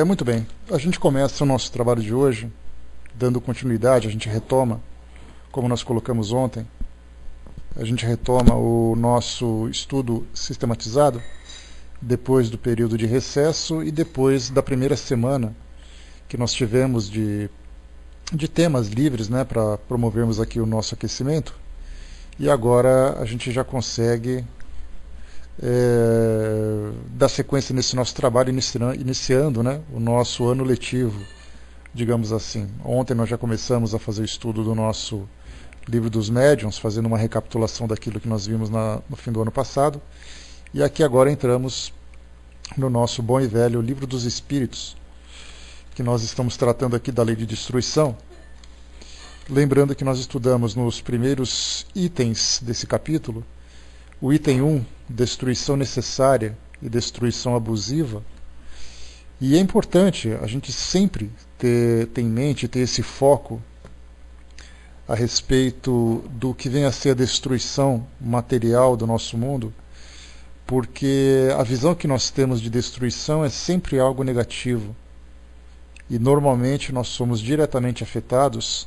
Muito bem. A gente começa o nosso trabalho de hoje, dando continuidade, a gente retoma, como nós colocamos ontem, a gente retoma o nosso estudo sistematizado, depois do período de recesso e depois da primeira semana que nós tivemos de temas livres, né, para promovermos aqui o nosso aquecimento. E agora a gente já consegue dar sequência nesse nosso trabalho, iniciando, né, o nosso ano letivo, digamos assim. Ontem nós já começamos a fazer o estudo do nosso livro dos médiuns, fazendo uma recapitulação daquilo que nós vimos no fim do ano passado. E aqui agora entramos no nosso bom e velho livro dos espíritos, que nós estamos tratando aqui da lei de destruição. Lembrando que nós estudamos nos primeiros itens desse capítulo, o item 1, destruição necessária e destruição abusiva. E é importante a gente sempre ter em mente, ter esse foco a respeito do que vem a ser a destruição material do nosso mundo, porque a visão que nós temos de destruição é sempre algo negativo. E normalmente nós somos diretamente afetados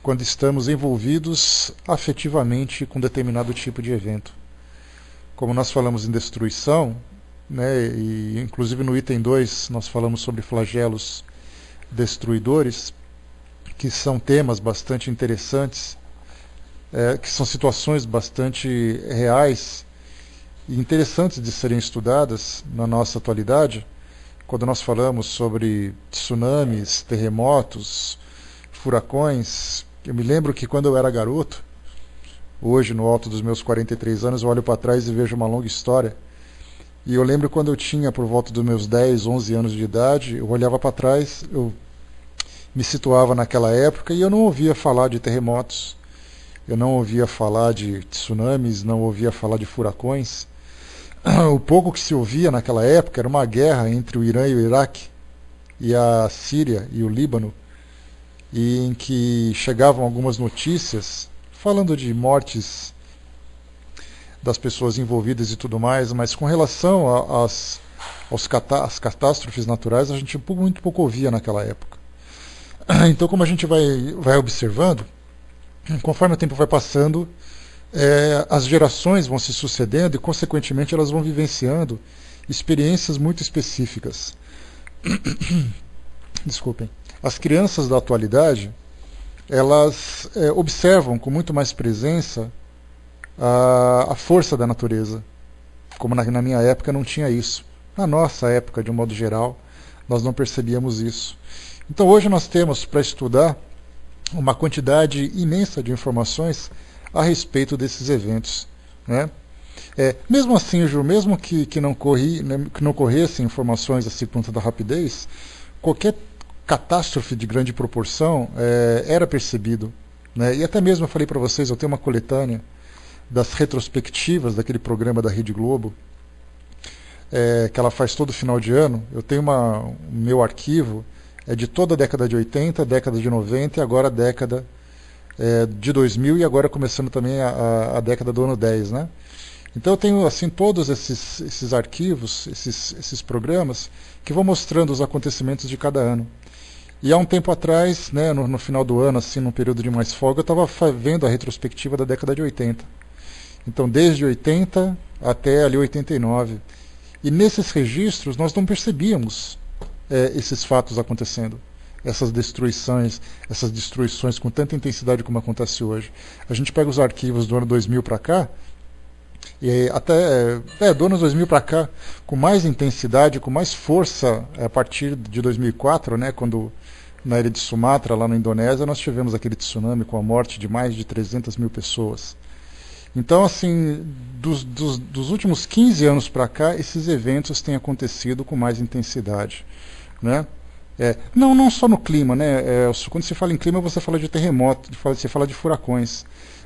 quando estamos envolvidos afetivamente com determinado tipo de evento. Como nós falamos em destruição, né, e inclusive no item 2 nós falamos sobre flagelos destruidores, que são temas bastante interessantes, que são situações bastante reais e interessantes de serem estudadas na nossa atualidade, quando nós falamos sobre tsunamis, terremotos, furacões. Eu me lembro que quando eu era garoto, hoje no alto dos meus 43 anos, eu olho para trás e vejo uma longa história. E eu lembro quando eu tinha por volta dos meus 10, 11 anos de idade, eu olhava para trás, eu me situava naquela época e eu não ouvia falar de terremotos, eu não ouvia falar de tsunamis, não ouvia falar de furacões. O pouco que se ouvia naquela época era uma guerra entre o Irã e o Iraque, e a Síria e o Líbano, e em que chegavam algumas notícias falando de mortes das pessoas envolvidas e tudo mais, mas com relação às catástrofes naturais, a gente muito pouco ouvia naquela época. Então, como a gente vai observando, conforme o tempo vai passando, as gerações vão se sucedendo e, consequentemente, elas vão vivenciando experiências muito específicas. Desculpem. As crianças da atualidade, elas observam com muito mais presença a força da natureza. Como na minha época não tinha isso. Na nossa época, de um modo geral, nós não percebíamos isso. Então hoje nós temos para estudar uma quantidade imensa de informações a respeito desses eventos, né? Mesmo assim, Ju, mesmo que não corressem informações assim com tanta rapidez, qualquer catástrofe de grande proporção era percebido, né? E até mesmo eu falei para vocês, eu tenho uma coletânea das retrospectivas daquele programa da Rede Globo, que ela faz todo final de ano. Eu tenho o meu arquivo de toda a década de 80, década de 90 e agora a década de 2000 e agora começando também a década do ano 10, né? Então eu tenho assim todos esses arquivos, esses programas que vão mostrando os acontecimentos de cada ano. E há um tempo atrás, né, no final do ano, assim, num período de mais folga, eu estava vendo a retrospectiva da década de 80. Então, desde 80 até ali 89. E nesses registros nós não percebíamos esses fatos acontecendo, essas destruições com tanta intensidade como acontece hoje. A gente pega os arquivos do ano 2000 para cá, e até do ano 2000 para cá, com mais intensidade, com mais força, a partir de 2004, né, quando na ilha de Sumatra, lá na Indonésia, nós tivemos aquele tsunami com a morte de mais de 300 mil pessoas. Então, assim, dos últimos 15 anos para cá, esses eventos têm acontecido com mais intensidade, né? Não só no clima, né? Quando se fala em clima, você fala de terremoto, você fala de furacões.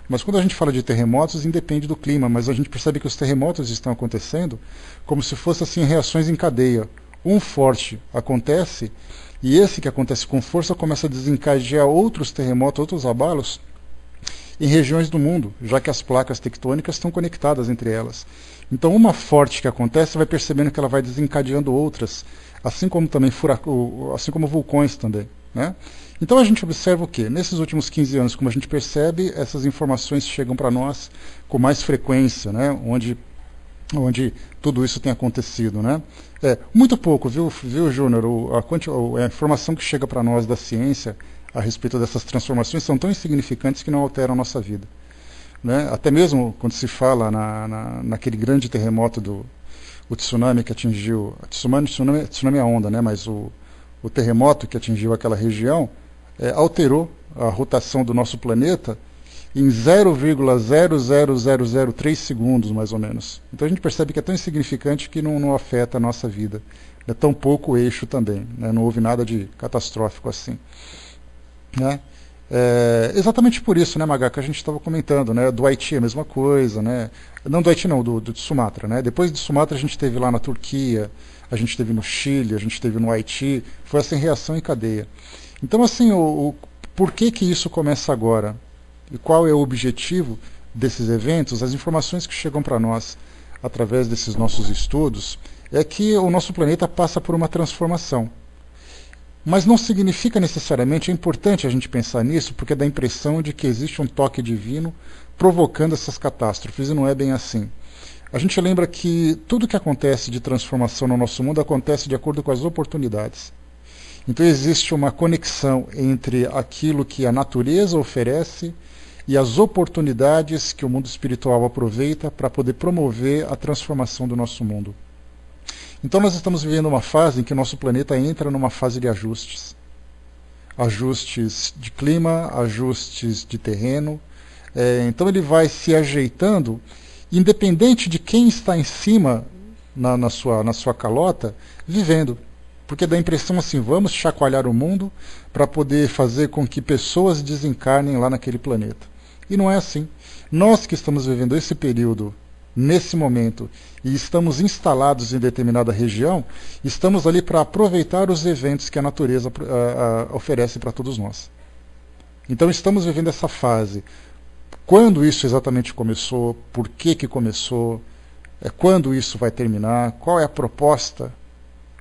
Mas quando a gente fala de terremotos, independe do clima, mas a gente percebe que os terremotos estão acontecendo como se fossem assim, reações em cadeia. Um forte acontece, e esse que acontece com força começa a desencadear outros terremotos, outros abalos, em regiões do mundo, já que as placas tectônicas estão conectadas entre elas. Então uma forte que acontece vai percebendo que ela vai desencadeando outras assim como também assim como vulcões também, né? Então a gente observa o quê? Nesses últimos 15 anos, como a gente percebe, essas informações chegam para nós com mais frequência, né? Onde tudo isso tem acontecido, né? Muito pouco, viu Júnior? A informação que chega para nós da ciência a respeito dessas transformações são tão insignificantes que não alteram a nossa vida, né? Até mesmo quando se fala naquele grande terremoto o tsunami que atingiu, tsunami é a onda, né? Mas o terremoto que atingiu aquela região alterou a rotação do nosso planeta em 0,00003 segundos, mais ou menos. Então a gente percebe que é tão insignificante que não afeta a nossa vida. É tão pouco eixo também, né? Não houve nada de catastrófico assim, né? Exatamente por isso, né, Magá, que a gente estava comentando, né? Do Haiti é a mesma coisa, né? Não do Haiti não, do Sumatra, né? Depois de Sumatra a gente teve lá na Turquia, a gente teve no Chile, a gente teve no Haiti, foi essa reação em cadeia. Então, assim, por que isso começa agora? E qual é o objetivo desses eventos? As informações que chegam para nós através desses nossos estudos é que o nosso planeta passa por uma transformação. Mas não significa necessariamente, é importante a gente pensar nisso, porque dá a impressão de que existe um toque divino provocando essas catástrofes, e não é bem assim. A gente lembra que tudo que acontece de transformação no nosso mundo acontece de acordo com as oportunidades. Então existe uma conexão entre aquilo que a natureza oferece e as oportunidades que o mundo espiritual aproveita para poder promover a transformação do nosso mundo. Então nós estamos vivendo uma fase em que o nosso planeta entra numa fase de ajustes. Ajustes de clima, ajustes de terreno. Então ele vai se ajeitando, independente de quem está em cima na sua calota, vivendo. Porque dá a impressão assim, vamos chacoalhar o mundo para poder fazer com que pessoas desencarnem lá naquele planeta. E não é assim. Nós que estamos vivendo esse período, nesse momento, e estamos instalados em determinada região, estamos ali para aproveitar os eventos que a natureza oferece para todos nós. Então estamos vivendo essa fase. Quando isso exatamente começou, por que começou, quando isso vai terminar, qual é a proposta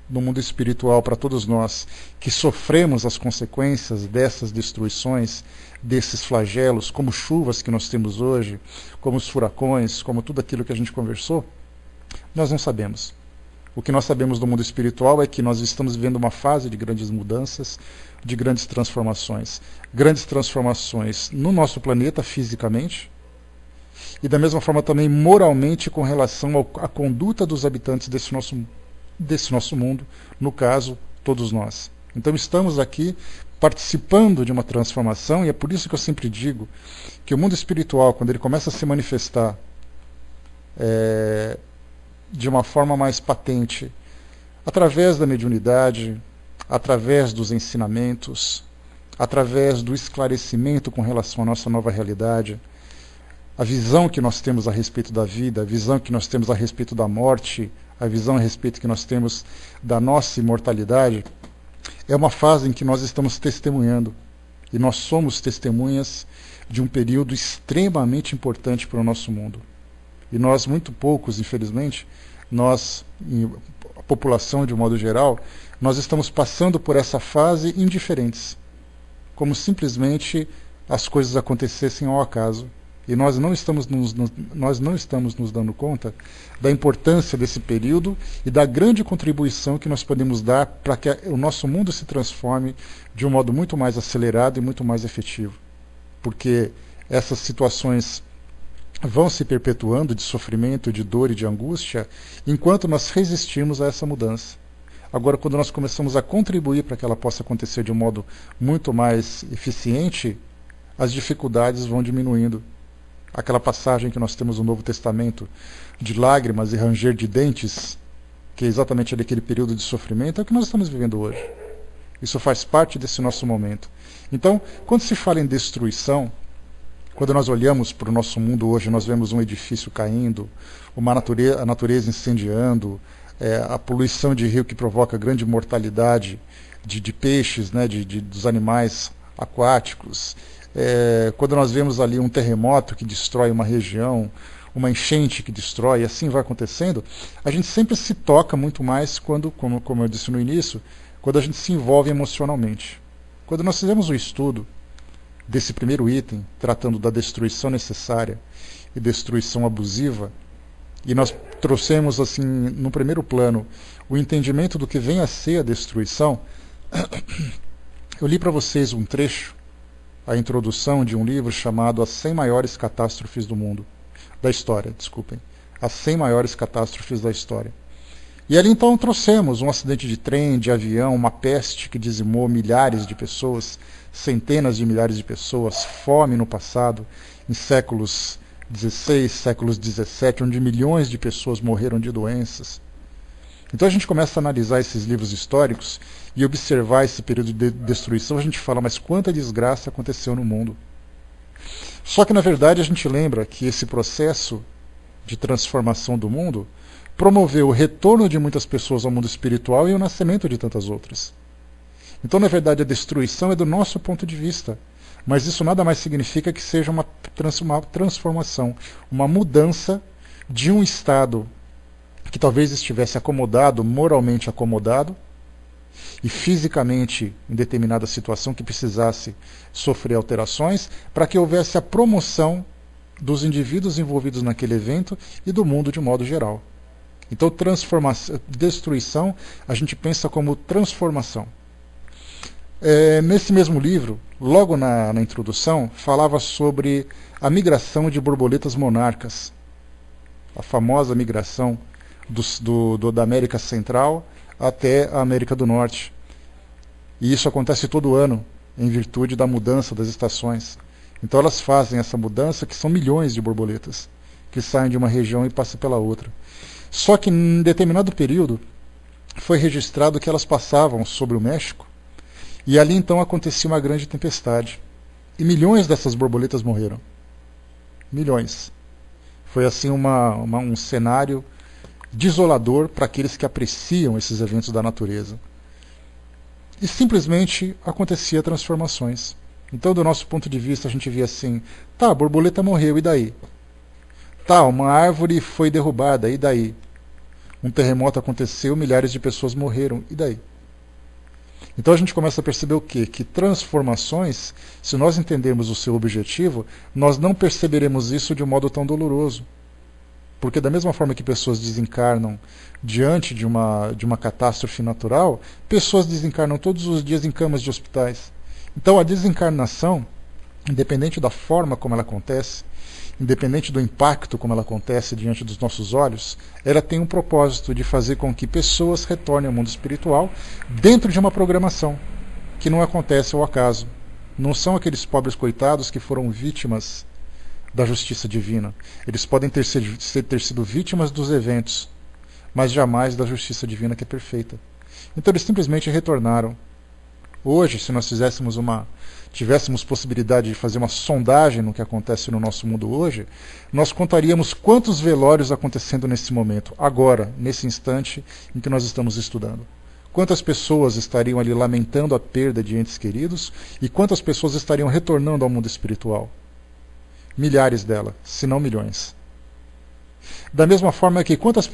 no mundo espiritual para todos nós que sofremos as consequências dessas destruições, desses flagelos, como chuvas que nós temos hoje, como os furacões, como tudo aquilo que a gente conversou, nós não sabemos. O que nós sabemos do mundo espiritual é que nós estamos vivendo uma fase de grandes mudanças, de grandes transformações. Grandes transformações no nosso planeta fisicamente e da mesma forma também moralmente com relação à conduta dos habitantes desse nosso mundo, no caso, todos nós. Então estamos aqui participando de uma transformação e é por isso que eu sempre digo que o mundo espiritual, quando ele começa a se manifestar de uma forma mais patente, através da mediunidade, através dos ensinamentos, através do esclarecimento com relação à nossa nova realidade, a visão que nós temos a respeito da vida, a visão que nós temos a respeito da morte, a visão a respeito que nós temos da nossa imortalidade, é uma fase em que nós estamos testemunhando. E nós somos testemunhas de um período extremamente importante para o nosso mundo. E nós, muito poucos, infelizmente, a população de um modo geral, nós estamos passando por essa fase indiferentes. Como simplesmente as coisas acontecessem ao acaso. E nós não estamos nos dando conta da importância desse período e da grande contribuição que nós podemos dar para que o nosso mundo se transforme de um modo muito mais acelerado e muito mais efetivo. Porque essas situações vão se perpetuando de sofrimento, de dor e de angústia, enquanto nós resistirmos a essa mudança. Agora, quando nós começamos a contribuir para que ela possa acontecer de um modo muito mais eficiente, as dificuldades vão diminuindo. Aquela passagem que nós temos no Novo Testamento de lágrimas e ranger de dentes, que é exatamente aquele período de sofrimento, é o que nós estamos vivendo hoje. Isso faz parte desse nosso momento. Então, quando se fala em destruição, quando nós olhamos para o nosso mundo hoje, nós vemos um edifício caindo, a natureza incendiando, a poluição de rio que provoca grande mortalidade de peixes, né, dos animais aquáticos. Quando nós vemos ali um terremoto que destrói uma região, uma enchente que destrói, e assim vai acontecendo, a gente sempre se toca muito mais quando, como eu disse no início, quando a gente se envolve emocionalmente. Quando nós fizemos o estudo desse primeiro item, tratando da destruição necessária e destruição abusiva, e nós trouxemos assim, no primeiro plano, o entendimento do que vem a ser a destruição, eu li para vocês um trecho, a introdução de um livro chamado As 100 Maiores Catástrofes do Mundo, da História, desculpem, As 100 Maiores Catástrofes da História. E ali então trouxemos um acidente de trem, de avião, uma peste que dizimou milhares de pessoas, centenas de milhares de pessoas, fome no passado, em séculos XVI, séculos XVII, onde milhões de pessoas morreram de doenças. Então a gente começa a analisar esses livros históricos e observar esse período de destruição, a gente fala, mas quanta desgraça aconteceu no mundo. Só que na verdade a gente lembra que esse processo de transformação do mundo promoveu o retorno de muitas pessoas ao mundo espiritual e o nascimento de tantas outras. Então na verdade a destruição é do nosso ponto de vista. Mas isso nada mais significa que seja uma transformação, uma mudança de um estado que talvez estivesse acomodado, moralmente acomodado, e fisicamente em determinada situação que precisasse sofrer alterações, para que houvesse a promoção dos indivíduos envolvidos naquele evento e do mundo de modo geral. Então, destruição, a gente pensa como transformação. Nesse mesmo livro, logo na introdução, falava sobre a migração de borboletas monarcas, a famosa migração da América Central até a América do Norte. E isso acontece todo ano, em virtude da mudança das estações. Então elas fazem essa mudança, que são milhões de borboletas, que saem de uma região e passam pela outra. Só que em determinado período, foi registrado que elas passavam sobre o México, e ali então acontecia uma grande tempestade. E milhões dessas borboletas morreram. Milhões. Foi assim um cenário desolador para aqueles que apreciam esses eventos da natureza. E simplesmente acontecia transformações. Então, do nosso ponto de vista, a gente via assim, tá, a borboleta morreu, e daí? Tá, uma árvore foi derrubada, e daí? Um terremoto aconteceu, milhares de pessoas morreram, e daí? Então a gente começa a perceber o quê? Que transformações, se nós entendermos o seu objetivo, nós não perceberemos isso de um modo tão doloroso. Porque da mesma forma que pessoas desencarnam diante de uma catástrofe natural, pessoas desencarnam todos os dias em camas de hospitais. Então a desencarnação, independente da forma como ela acontece, independente do impacto como ela acontece diante dos nossos olhos, ela tem um propósito de fazer com que pessoas retornem ao mundo espiritual dentro de uma programação que não acontece ao acaso. Não são aqueles pobres coitados que foram vítimas da justiça divina. Eles podem ter sido vítimas dos eventos, mas jamais da justiça divina, que é perfeita. Então eles simplesmente retornaram. Hoje, se nós tivéssemos possibilidade de fazer uma sondagem no que acontece no nosso mundo hoje, nós contaríamos quantos velórios acontecendo nesse momento, agora, nesse instante em que nós estamos estudando. Quantas pessoas estariam ali lamentando a perda de entes queridos e quantas pessoas estariam retornando ao mundo espiritual? Milhares delas, se não milhões. Da mesma forma que quantos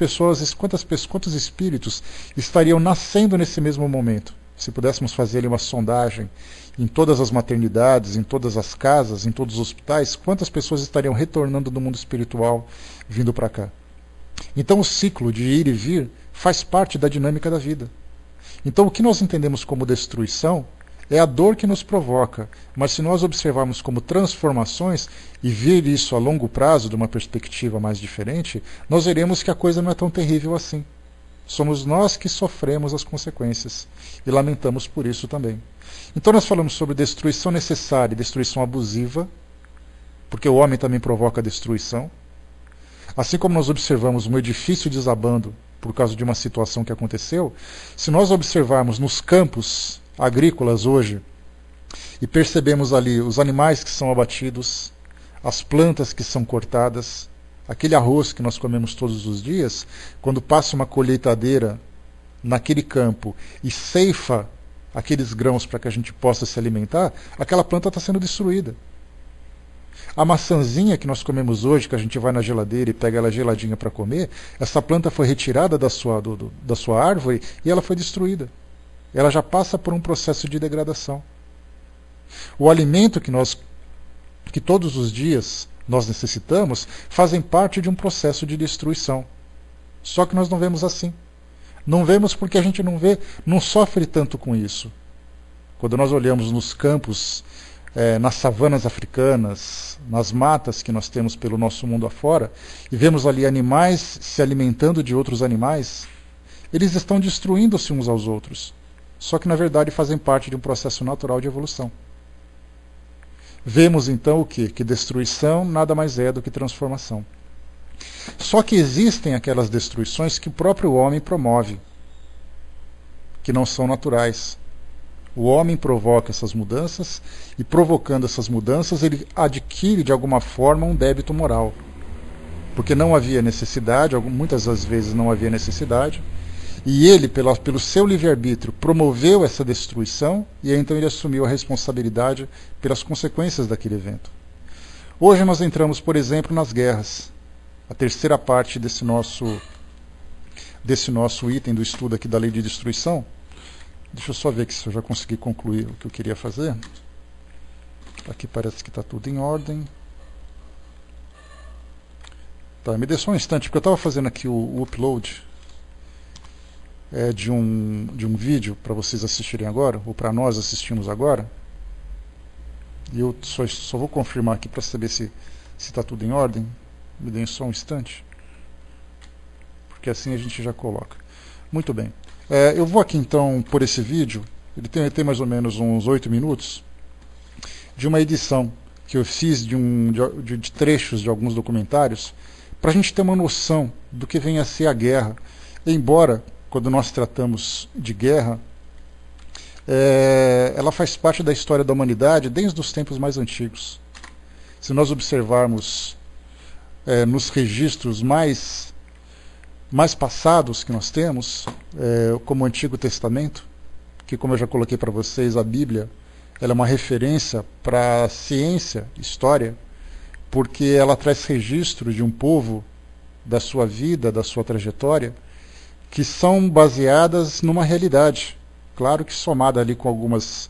espíritos estariam nascendo nesse mesmo momento? Se pudéssemos fazer ali uma sondagem em todas as maternidades, em todas as casas, em todos os hospitais, quantas pessoas estariam retornando do mundo espiritual vindo para cá? Então o ciclo de ir e vir faz parte da dinâmica da vida. Então o que nós entendemos como destruição é a dor que nos provoca, mas se nós observarmos como transformações e ver isso a longo prazo, de uma perspectiva mais diferente, nós veremos que a coisa não é tão terrível assim. Somos nós que sofremos as consequências e lamentamos por isso também. Então nós falamos sobre destruição necessária e destruição abusiva, porque o homem também provoca destruição. Assim como nós observamos um edifício desabando por causa de uma situação que aconteceu, se nós observarmos nos campos agrícolas hoje e percebemos ali os animais que são abatidos, as plantas que são cortadas, aquele arroz que nós comemos todos os dias, quando passa uma colheitadeira naquele campo e ceifa aqueles grãos para que a gente possa se alimentar, aquela planta está sendo destruída. A maçãzinha que nós comemos hoje, que a gente vai na geladeira e pega ela geladinha para comer, essa planta foi retirada da sua árvore e ela foi destruída. Ela já passa por um processo de degradação. O alimento que todos os dias nós necessitamos, fazem parte de um processo de destruição. Só que nós não vemos assim. Não vemos porque a gente não sofre tanto com isso. Quando nós olhamos nos campos, nas savanas africanas, nas matas que nós temos pelo nosso mundo afora, e vemos ali animais se alimentando de outros animais, eles estão destruindo-se uns aos outros. Só que na verdade fazem parte de um processo natural de evolução. Vemos então o quê? Que destruição nada mais é do que transformação. Só que existem aquelas destruições que o próprio homem promove, que não são naturais. O homem provoca essas mudanças e, provocando essas mudanças, ele adquire de alguma forma um débito moral. Porque não havia necessidade, muitas das vezes não havia necessidade, e ele, pelo seu livre-arbítrio, promoveu essa destruição e então ele assumiu a responsabilidade pelas consequências daquele evento. Hoje nós entramos, por exemplo, nas guerras. A terceira parte desse nosso item do estudo aqui da lei de destruição. Deixa eu só ver aqui se eu já consegui concluir o que eu queria fazer. Aqui parece que está tudo em ordem. Tá, me dê só um instante, porque eu estava fazendo aqui o upload de um vídeo para vocês assistirem agora, ou para nós assistirmos agora. E eu só vou confirmar aqui para saber se está tudo em ordem. Me deem só um instante, porque assim a gente já coloca. Muito bem. Eu vou aqui então por esse vídeo, ele tem mais ou menos uns 8 minutos, de uma edição que eu fiz de trechos de alguns documentários, para a gente ter uma noção do que vem a ser a guerra. Embora, quando nós tratamos de guerra, ela faz parte da história da humanidade desde os tempos mais antigos. Se nós observarmos nos registros mais passados que nós temos, como o Antigo Testamento, que, como eu já coloquei para vocês, a Bíblia ela é uma referência para a ciência, história, porque ela traz registro de um povo, da sua vida, da sua trajetória, que são baseadas numa realidade. Claro que somada ali com algumas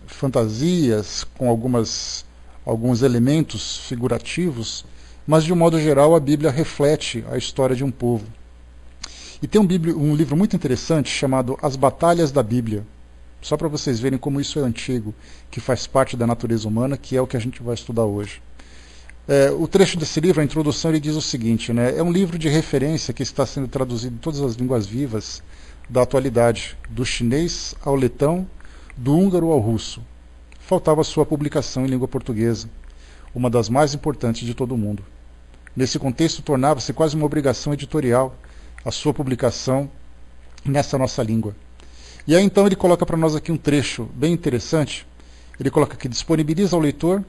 fantasias, com alguns elementos figurativos, mas de um modo geral a Bíblia reflete a história de um povo. E tem um livro muito interessante chamado As Batalhas da Bíblia, só para vocês verem como isso é antigo, que faz parte da natureza humana, que é o que a gente vai estudar hoje. O trecho desse livro, a introdução, ele diz o seguinte, né? É um livro de referência que está sendo traduzido em todas as línguas vivas da atualidade, do chinês ao letão, do húngaro ao russo. Faltava sua publicação em língua portuguesa, uma das mais importantes de todo o mundo. Nesse contexto, tornava-se quase uma obrigação editorial a sua publicação nessa nossa língua. E aí então ele coloca para nós aqui um trecho bem interessante. Ele coloca que disponibiliza ao leitor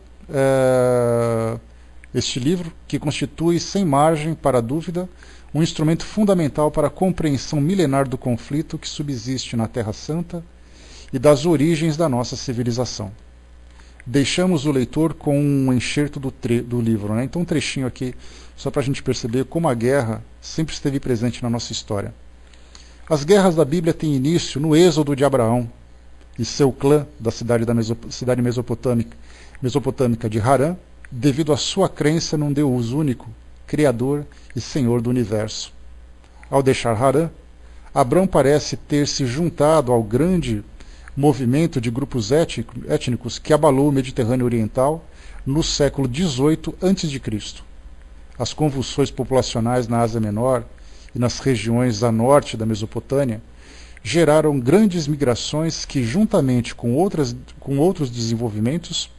este livro, que constitui, sem margem para dúvida, um instrumento fundamental para a compreensão milenar do conflito que subsiste na Terra Santa e das origens da nossa civilização. Deixamos o leitor com um enxerto do livro, né? Então um trechinho aqui, só para a gente perceber como a guerra sempre esteve presente na nossa história. As guerras da Bíblia têm início no êxodo de Abraão e seu clã da cidade mesopotâmica de Harã, devido à sua crença num Deus único, Criador e Senhor do Universo. Ao deixar Harã, Abrão parece ter se juntado ao grande movimento de grupos étnicos que abalou o Mediterrâneo Oriental no século XVIII a.C. As convulsões populacionais na Ásia Menor e nas regiões a norte da Mesopotâmia geraram grandes migrações que, juntamente com outros desenvolvimentos,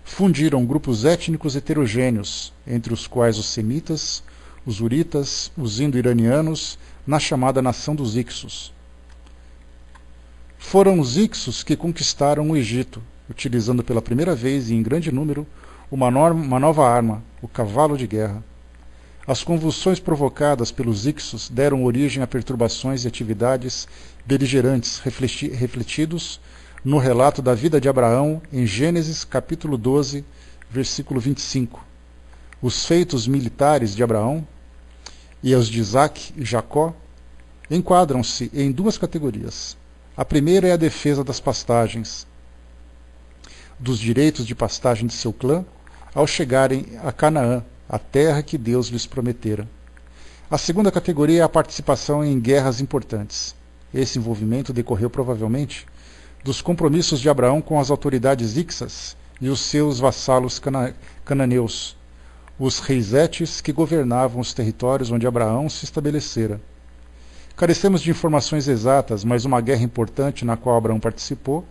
fundiram grupos étnicos heterogêneos, entre os quais os semitas, os uritas, os indo-iranianos, na chamada Nação dos Ixos. Foram os Ixos que conquistaram o Egito, utilizando pela primeira vez e em grande número uma nova arma, o cavalo de guerra. As convulsões provocadas pelos Ixos deram origem a perturbações e atividades beligerantes refletidos no relato da vida de Abraão em Gênesis capítulo 12, versículo 25. Os feitos militares de Abraão e os de Isaac e Jacó enquadram-se em duas categorias. A primeira é a defesa das pastagens, dos direitos de pastagem de seu clã, ao chegarem a Canaã, a terra que Deus lhes prometera. A segunda categoria é a participação em guerras importantes. Esse envolvimento decorreu provavelmente dos compromissos de Abraão com as autoridades ixas e os seus vassalos cananeus, os reisetes que governavam os territórios onde Abraão se estabelecera. Carecemos de informações exatas, mas uma guerra importante na qual Abraão participou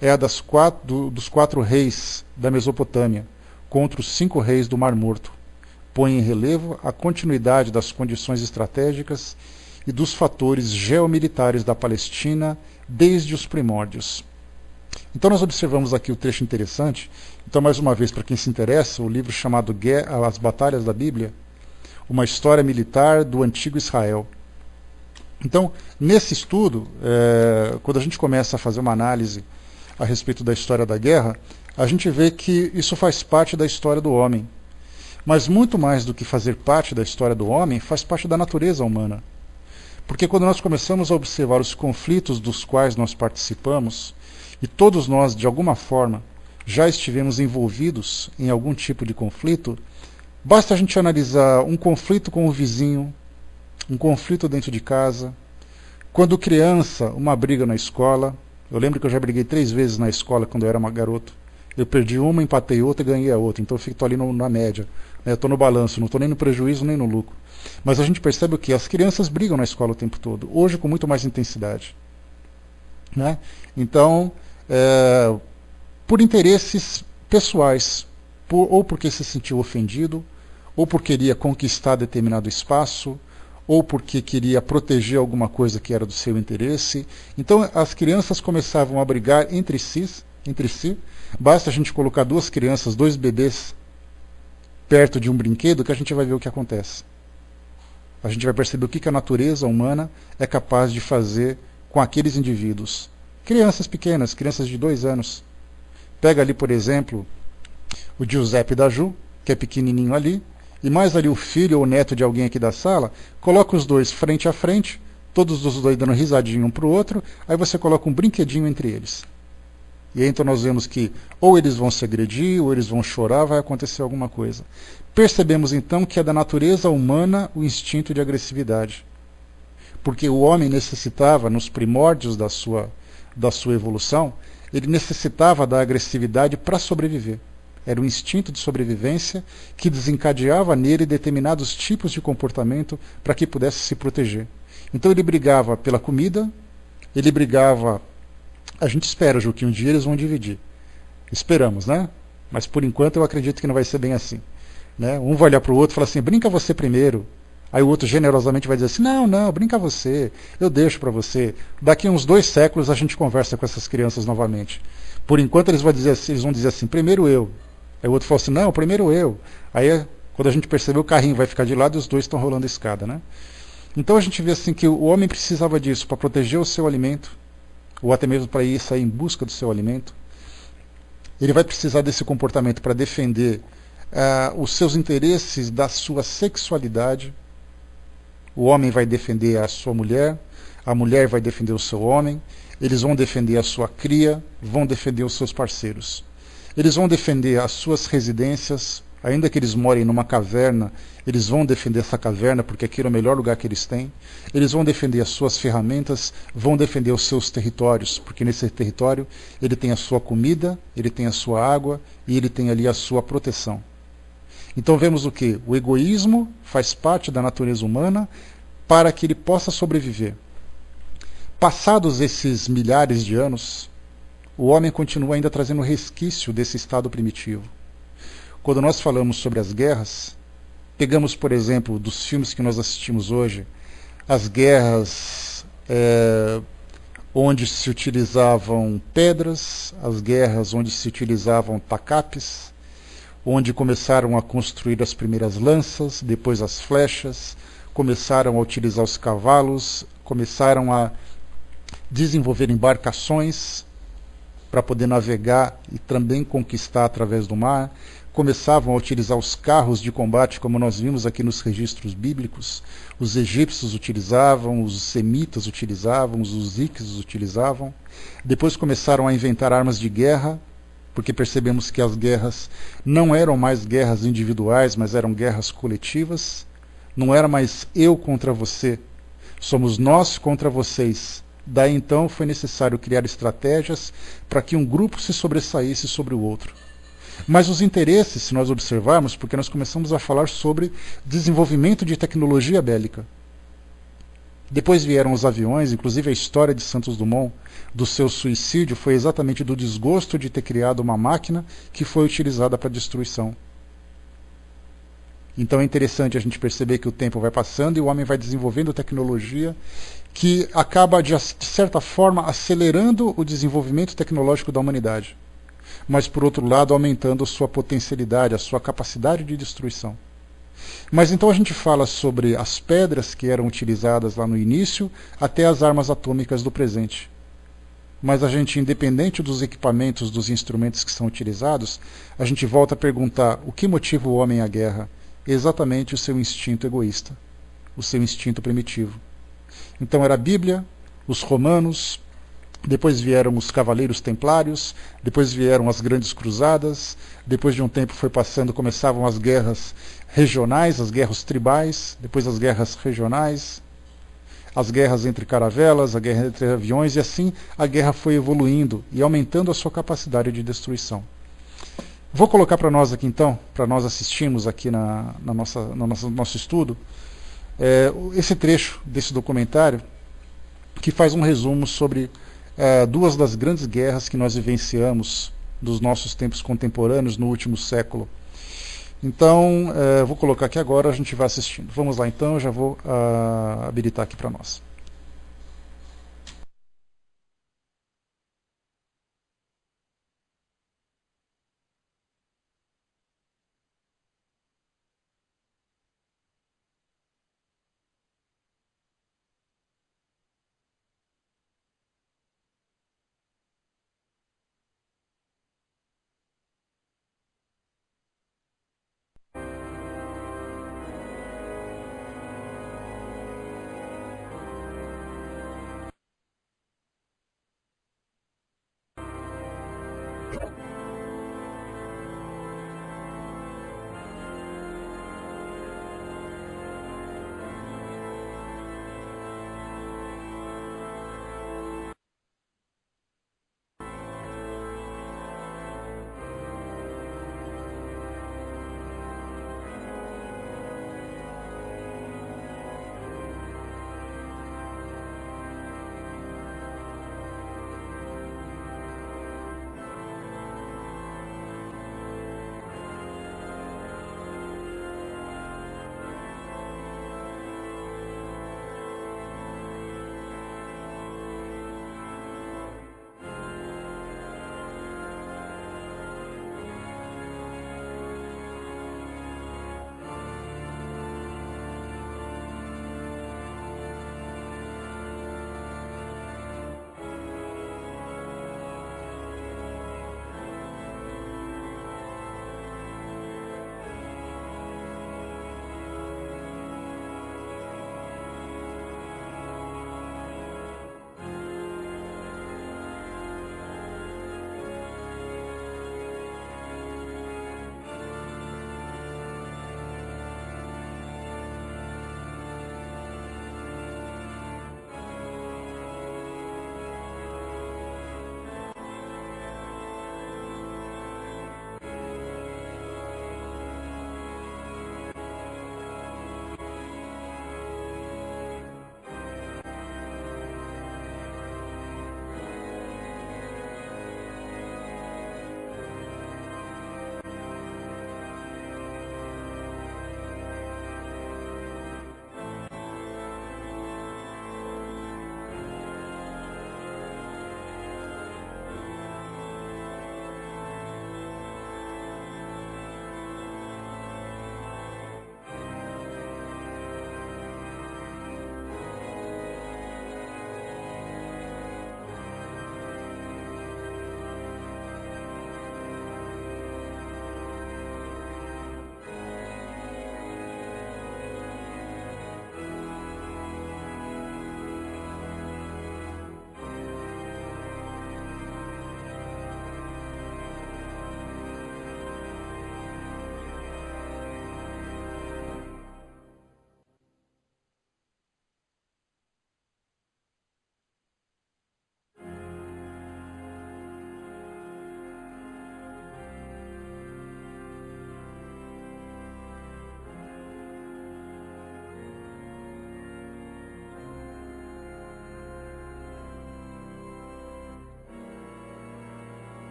é a dos quatro reis da Mesopotâmia contra os 5 reis do Mar Morto. Põe em relevo a continuidade das condições estratégicas e dos fatores geomilitares da Palestina desde os primórdios. Então nós observamos aqui o trecho interessante. Então, mais uma vez, para quem se interessa, o livro chamado As Batalhas da Bíblia, uma história militar do antigo Israel. Então, nesse estudo, quando a gente começa a fazer uma análise a respeito da história da guerra, a gente vê que isso faz parte da história do homem. Mas muito mais do que fazer parte da história do homem, faz parte da natureza humana. Porque quando nós começamos a observar os conflitos dos quais nós participamos, e todos nós, de alguma forma, já estivemos envolvidos em algum tipo de conflito, basta a gente analisar um conflito com o vizinho, um conflito dentro de casa, quando criança, uma briga na escola. Eu lembro que eu já briguei 3 vezes na escola quando eu era garoto. Eu perdi uma, empatei outra e ganhei a outra. Então eu fico ali na média. Eu estou no balanço, não estou nem no prejuízo nem no lucro. Mas a gente percebe o quê? As crianças brigam na escola o tempo todo. Hoje com muito mais intensidade. Né? Então, por interesses pessoais, ou porque se sentiu ofendido, ou porque queria conquistar determinado espaço, ou porque queria proteger alguma coisa que era do seu interesse. Então as crianças começavam a brigar entre si. Basta a gente colocar 2 crianças, 2 bebês perto de um brinquedo que a gente vai ver o que acontece. A gente vai perceber o que a natureza humana é capaz de fazer com aqueles indivíduos. Crianças pequenas, crianças de 2 anos. Pega ali, por exemplo, o Giuseppe da Ju, que é pequenininho ali, e mais ali o filho ou o neto de alguém aqui da sala, coloca os dois frente a frente, todos os dois dando risadinho um para o outro, aí você coloca um brinquedinho entre eles. E aí então nós vemos que ou eles vão se agredir, ou eles vão chorar, vai acontecer alguma coisa. Percebemos então que é da natureza humana o instinto de agressividade. Porque o homem necessitava, nos primórdios da sua evolução, ele necessitava da agressividade para sobreviver. Era o instinto de sobrevivência que desencadeava nele determinados tipos de comportamento para que pudesse se proteger. Então ele brigava pela comida, ele brigava... A gente espera, Ju, que um dia eles vão dividir. Esperamos, né? Mas por enquanto eu acredito que não vai ser bem assim. Né? Um vai olhar para o outro e falar assim, brinca você primeiro. Aí o outro generosamente vai dizer assim, não, brinca você, eu deixo para você. Daqui uns 2 séculos a gente conversa com essas crianças novamente. Por enquanto eles vão dizer assim, primeiro eu. Aí o outro fala assim, não, primeiro eu. Aí quando a gente perceber, o carrinho vai ficar de lado e os dois estão rolando a escada. Né? Então a gente vê assim que o homem precisava disso para proteger o seu alimento, ou até mesmo para ir sair em busca do seu alimento. Ele vai precisar desse comportamento para defender os seus interesses da sua sexualidade. O homem vai defender a sua mulher, a mulher vai defender o seu homem, eles vão defender a sua cria, vão defender os seus parceiros. Eles vão defender as suas residências, ainda que eles morem numa caverna, eles vão defender essa caverna porque aquele é o melhor lugar que eles têm. Eles vão defender as suas ferramentas, vão defender os seus territórios, porque nesse território ele tem a sua comida, ele tem a sua água e ele tem ali a sua proteção. Então vemos o que? O egoísmo faz parte da natureza humana para que ele possa sobreviver. Passados esses milhares de anos, o homem continua ainda trazendo resquício desse estado primitivo. Quando nós falamos sobre as guerras, pegamos, por exemplo, dos filmes que nós assistimos hoje, as guerras onde se utilizavam pedras, as guerras onde se utilizavam tacapes, onde começaram a construir as primeiras lanças, depois as flechas, começaram a utilizar os cavalos, começaram a desenvolver embarcações. para poder navegar e também conquistar através do mar, começavam a utilizar os carros de combate, como nós vimos aqui nos registros bíblicos. Os egípcios utilizavam, os semitas utilizavam, os íxodos utilizavam. Depois começaram a inventar armas de guerra, porque percebemos que as guerras não eram mais guerras individuais, mas eram guerras coletivas. Não era mais eu contra você, somos nós contra vocês. Daí então foi necessário criar estratégias para que um grupo se sobressaísse sobre o outro. Mas os interesses, se nós observarmos, porque nós começamos a falar sobre desenvolvimento de tecnologia bélica. Depois vieram os aviões, inclusive a história de Santos Dumont, do seu suicídio, foi exatamente do desgosto de ter criado uma máquina que foi utilizada para destruição. Então é interessante a gente perceber que o tempo vai passando e o homem vai desenvolvendo tecnologia que acaba, de certa forma, acelerando o desenvolvimento tecnológico da humanidade, mas, por outro lado, aumentando a sua potencialidade, a sua capacidade de destruição. Mas então a gente fala sobre as pedras que eram utilizadas lá no início, até as armas atômicas do presente. Mas a gente, independente dos equipamentos, dos instrumentos que são utilizados, a gente volta a perguntar o que motiva o homem à guerra? Exatamente o seu instinto egoísta, o seu instinto primitivo. Então era a Bíblia, os romanos, depois vieram os cavaleiros templários, depois vieram as grandes cruzadas, depois de um tempo foi passando, começavam as guerras regionais, as guerras tribais, depois as guerras regionais, as guerras entre caravelas, a guerra entre aviões, e assim a guerra foi evoluindo e aumentando a sua capacidade de destruição. Vou colocar para nós aqui então, para nós assistirmos aqui no nosso estudo, esse trecho desse documentário que faz um resumo sobre duas das grandes guerras que nós vivenciamos dos nossos tempos contemporâneos no último século. Então, vou colocar aqui agora, a gente vai assistindo. Vamos lá então, eu já vou habilitar aqui para nós.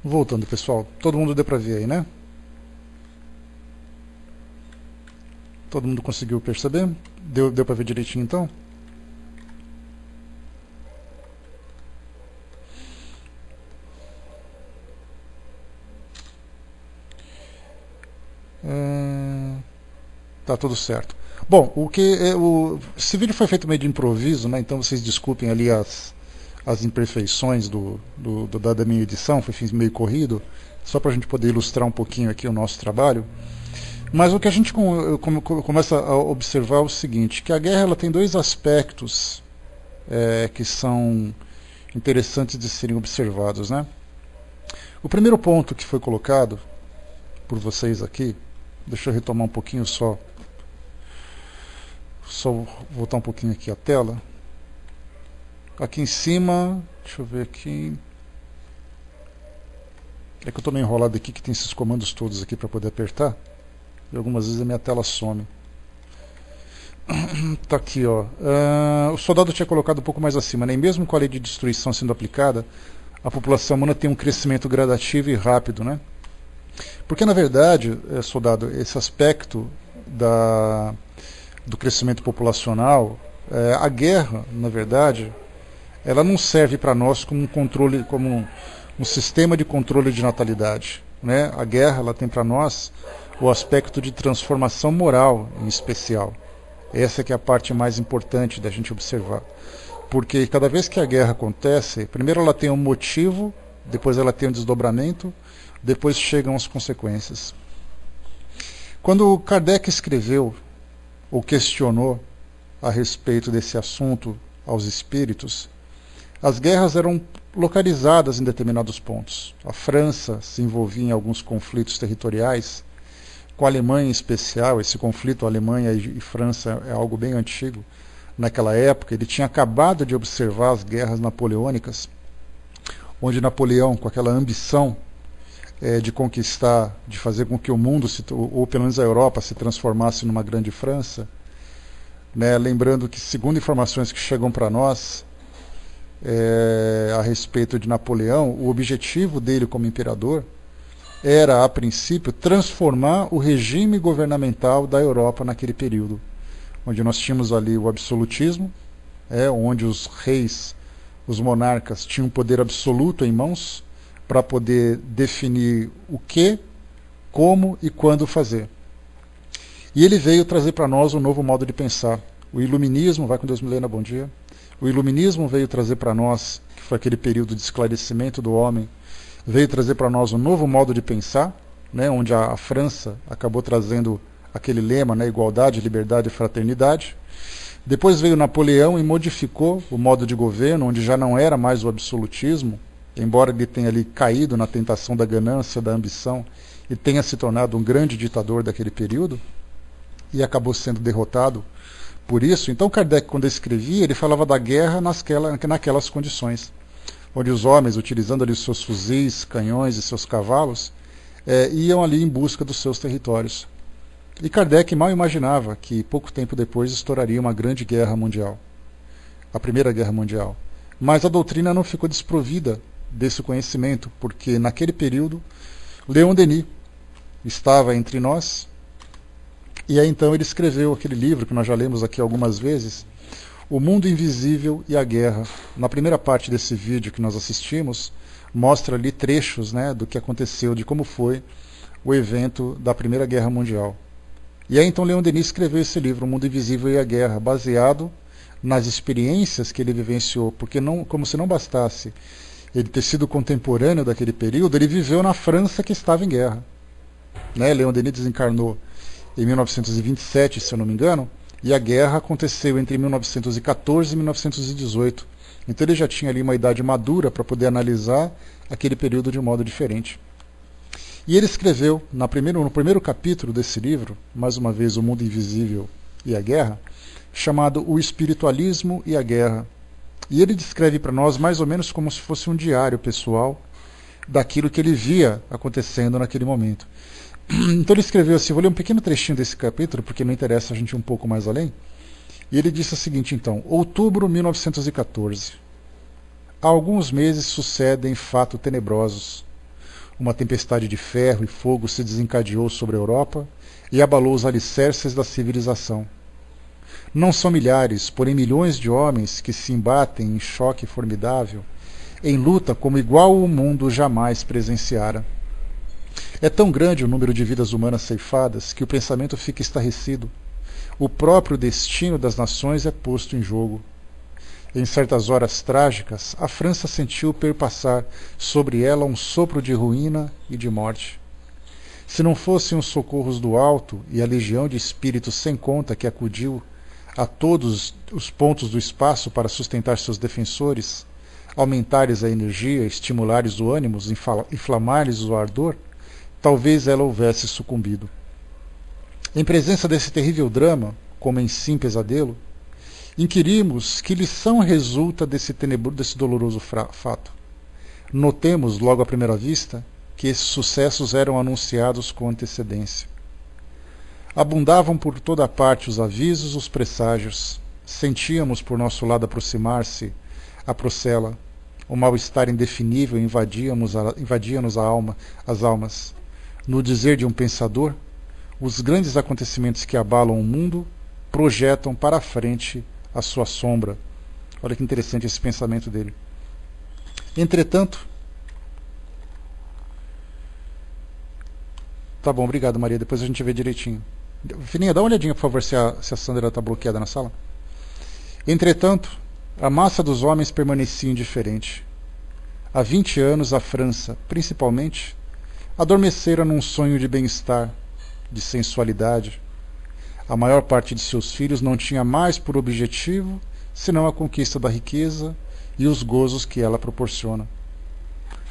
Voltando, pessoal, todo mundo deu para ver aí, né? Todo mundo conseguiu perceber? Deu para ver direitinho então? Tá tudo certo. Bom, esse vídeo foi feito meio de improviso, né? Então vocês desculpem ali as imperfeições da minha edição, foi meio corrido, só para a gente poder ilustrar um pouquinho aqui o nosso trabalho. Mas o que a gente começa a observar é o seguinte, que a guerra ela tem dois aspectos que são interessantes de serem observados, né? O primeiro ponto que foi colocado por vocês aqui, deixa eu retomar um pouquinho só voltar um pouquinho aqui a tela. Aqui em cima, deixa eu ver aqui. É que eu estou meio enrolado aqui, que tem esses comandos todos aqui para poder apertar. E algumas vezes a minha tela some. Tá aqui, ó. O soldado tinha colocado um pouco mais acima, né? E mesmo com a lei de destruição sendo aplicada, a população humana tem um crescimento gradativo e rápido, né? Porque, na verdade, soldado, esse aspecto do crescimento populacional, a guerra, na verdade, ela não serve para nós como um sistema de controle de natalidade, né? A guerra ela tem para nós o aspecto de transformação moral, em especial. Essa que é a parte mais importante da gente observar. Porque cada vez que a guerra acontece, primeiro ela tem um motivo, depois ela tem um desdobramento, depois chegam as consequências. Quando Kardec escreveu ou questionou a respeito desse assunto aos espíritos, as guerras eram localizadas em determinados pontos. A França se envolvia em alguns conflitos territoriais, com a Alemanha em especial. Esse conflito Alemanha e França é algo bem antigo. Naquela época, ele tinha acabado de observar as guerras napoleônicas, onde Napoleão, com aquela ambição de conquistar, de fazer com que o mundo, ou pelo menos a Europa, se transformasse numa grande França, né? Lembrando que, segundo informações que chegam para nós a respeito de Napoleão, o objetivo dele como imperador era, a princípio, transformar o regime governamental da Europa naquele período, onde nós tínhamos ali o absolutismo, onde os reis, os monarcas, tinham poder absoluto em mãos para poder definir o que, como e quando fazer. E ele veio trazer para nós um novo modo de pensar. O iluminismo, vai com Deus, Milena, bom dia. O iluminismo veio trazer para nós, que foi aquele período de esclarecimento do homem, veio trazer para nós um novo modo de pensar, né, onde a França acabou trazendo aquele lema, né, igualdade, liberdade e fraternidade. Depois veio Napoleão e modificou o modo de governo, onde já não era mais o absolutismo, embora ele tenha ali caído na tentação da ganância, da ambição, e tenha se tornado um grande ditador daquele período, e acabou sendo derrotado por isso. Então Kardec, quando escrevia, ele falava da guerra naquelas condições, onde os homens, utilizando ali seus fuzis, canhões e seus cavalos, iam ali em busca dos seus territórios. E Kardec mal imaginava que pouco tempo depois estouraria uma grande guerra mundial, a Primeira Guerra Mundial. Mas a doutrina não ficou desprovida desse conhecimento, porque naquele período Leon Denis estava entre nós, e aí então ele escreveu aquele livro que nós já lemos aqui algumas vezes, O Mundo Invisível e a Guerra. Na primeira parte desse vídeo que nós assistimos, mostra ali trechos, né, do que aconteceu, de como foi o evento da Primeira Guerra Mundial. E aí então Leon Denis escreveu esse livro, O Mundo Invisível e a Guerra, baseado nas experiências que ele vivenciou, porque como se não bastasse ele ter sido contemporâneo daquele período, ele viveu na França que estava em guerra, né? Leon Denis desencarnou em 1927, se eu não me engano, e a guerra aconteceu entre 1914 e 1918. Então ele já tinha ali uma idade madura para poder analisar aquele período de um modo diferente. E ele escreveu, no primeiro capítulo desse livro, mais uma vez, O Mundo Invisível e a Guerra, chamado O Espiritualismo e a Guerra. E ele descreve para nós mais ou menos como se fosse um diário pessoal daquilo que ele via acontecendo naquele momento. Então ele escreveu assim, vou ler um pequeno trechinho desse capítulo, porque não interessa a gente ir um pouco mais além. E ele disse o seguinte então, outubro de 1914. Há alguns meses sucedem fatos tenebrosos. Uma tempestade de ferro e fogo se desencadeou sobre a Europa e abalou os alicerces da civilização. Não são milhares, porém milhões de homens que se embatem em choque formidável, em luta como igual o mundo jamais presenciara. É tão grande o número de vidas humanas ceifadas que o pensamento fica estarrecido. O próprio destino das nações é posto em jogo. Em certas horas trágicas, a França sentiu perpassar sobre ela um sopro de ruína e de morte. Se não fossem os socorros do alto e a legião de espíritos sem conta que acudiu a todos os pontos do espaço para sustentar seus defensores, aumentares a energia, estimulares o ânimo, inflamares o ardor, talvez ela houvesse sucumbido. Em presença desse terrível drama, como em sim pesadelo, inquirimos que lição resulta desse doloroso fato. Notemos, logo à primeira vista, que esses sucessos eram anunciados com antecedência. Abundavam por toda a parte os avisos, os presságios. Sentíamos por nosso lado aproximar-se a procela. O mal-estar indefinível invadia-nos as almas. No dizer de um pensador, os grandes acontecimentos que abalam o mundo projetam para a frente a sua sombra. Olha que interessante esse pensamento dele. Entretanto... Tá bom, obrigado, Maria. Depois a gente vê direitinho. Fininha, dá uma olhadinha, por favor, se a Sandra está bloqueada na sala. Entretanto, a massa dos homens permanecia indiferente. Há 20 anos, a França, principalmente, adormecera num sonho de bem-estar, de sensualidade. A maior parte de seus filhos não tinha mais por objetivo senão a conquista da riqueza e os gozos que ela proporciona.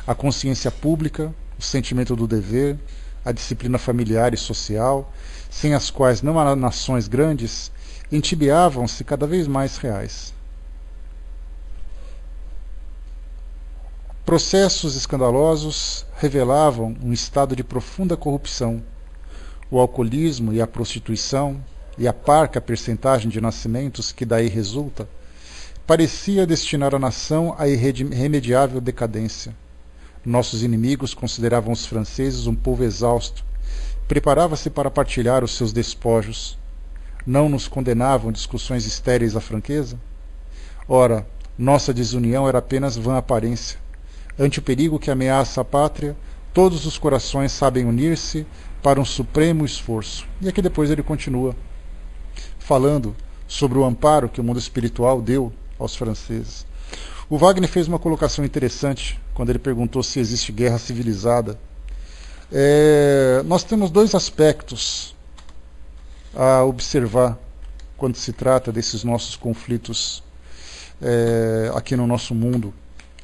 A consciência pública, o sentimento do dever, a disciplina familiar e social, sem as quais não há nações grandes, entibiavam-se cada vez mais reais. Processos escandalosos revelavam um estado de profunda corrupção. O alcoolismo e a prostituição, e a parca percentagem de nascimentos que daí resulta, parecia destinar a nação à irremediável decadência. Nossos inimigos consideravam os franceses um povo exausto. Preparava-se para partilhar os seus despojos. Não nos condenavam discussões estéreis à franqueza? Ora, nossa desunião era apenas vã aparência. Ante o perigo que ameaça a pátria, todos os corações sabem unir-se para um supremo esforço. E aqui depois ele continua, falando sobre o amparo que o mundo espiritual deu aos franceses. O Wagner fez uma colocação interessante quando ele perguntou se existe guerra civilizada. Nós temos dois aspectos a observar quando se trata desses nossos conflitos aqui no nosso mundo.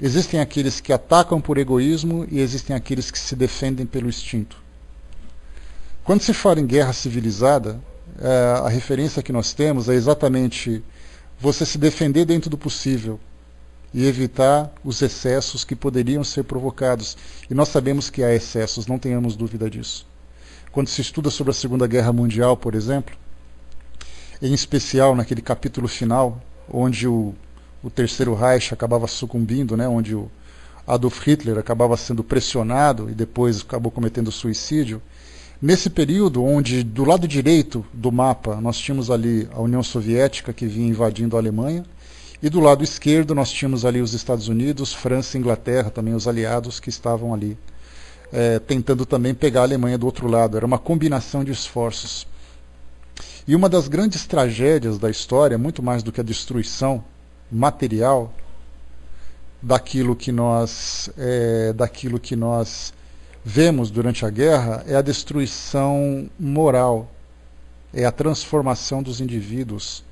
Existem aqueles que atacam por egoísmo e existem aqueles que se defendem pelo instinto. Quando se fala em guerra civilizada, a referência que nós temos é exatamente você se defender dentro do possível e evitar os excessos que poderiam ser provocados. E nós sabemos que há excessos, não tenhamos dúvida disso. Quando se estuda sobre a Segunda Guerra Mundial, por exemplo, em especial naquele capítulo final, onde o Terceiro Reich acabava sucumbindo, né, onde o Adolf Hitler acabava sendo pressionado e depois acabou cometendo suicídio. Nesse período, onde do lado direito do mapa nós tínhamos ali a União Soviética que vinha invadindo a Alemanha, e do lado esquerdo nós tínhamos ali os Estados Unidos, França e Inglaterra, também os aliados que estavam ali, tentando também pegar a Alemanha do outro lado. Era uma combinação de esforços. E uma das grandes tragédias da história, muito mais do que a destruição material daquilo que nós vemos durante a guerra, é a destruição moral, é a transformação dos indivíduos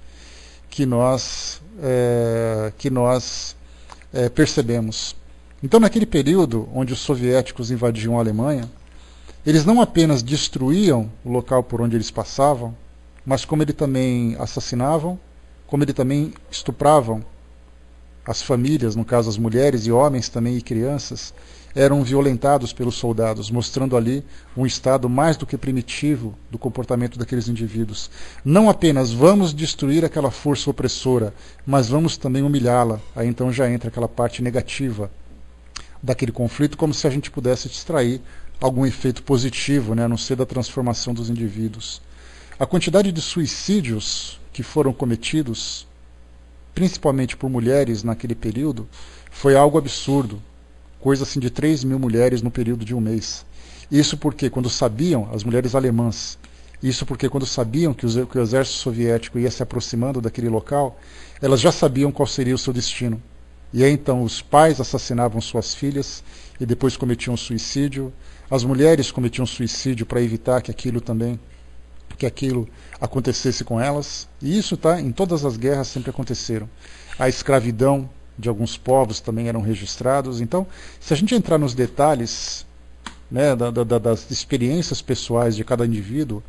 que nós percebemos. Então, naquele período onde os soviéticos invadiam a Alemanha, eles não apenas destruíam o local por onde eles passavam, mas como eles também assassinavam, como eles também estupravam as famílias, no caso as mulheres e homens também e crianças, eram violentados pelos soldados, mostrando ali um estado mais do que primitivo do comportamento daqueles indivíduos. Não apenas vamos destruir aquela força opressora, mas vamos também humilhá-la. Aí então já entra aquela parte negativa daquele conflito, como se a gente pudesse extrair algum efeito positivo, né, a não ser da transformação dos indivíduos. A quantidade de suicídios que foram cometidos, principalmente por mulheres naquele período, foi algo absurdo. Coisa assim de 3.000 mulheres no período de um mês. Isso porque quando sabiam, as mulheres alemãs, isso porque quando sabiam que o exército soviético ia se aproximando daquele local, elas já sabiam qual seria o seu destino. E aí então os pais assassinavam suas filhas e depois cometiam suicídio. As mulheres cometiam suicídio para evitar que aquilo acontecesse com elas. E isso em todas as guerras sempre aconteceram. A escravidão de alguns povos também eram registrados. Então, se a gente entrar nos detalhes, né, das experiências pessoais de cada indivíduo,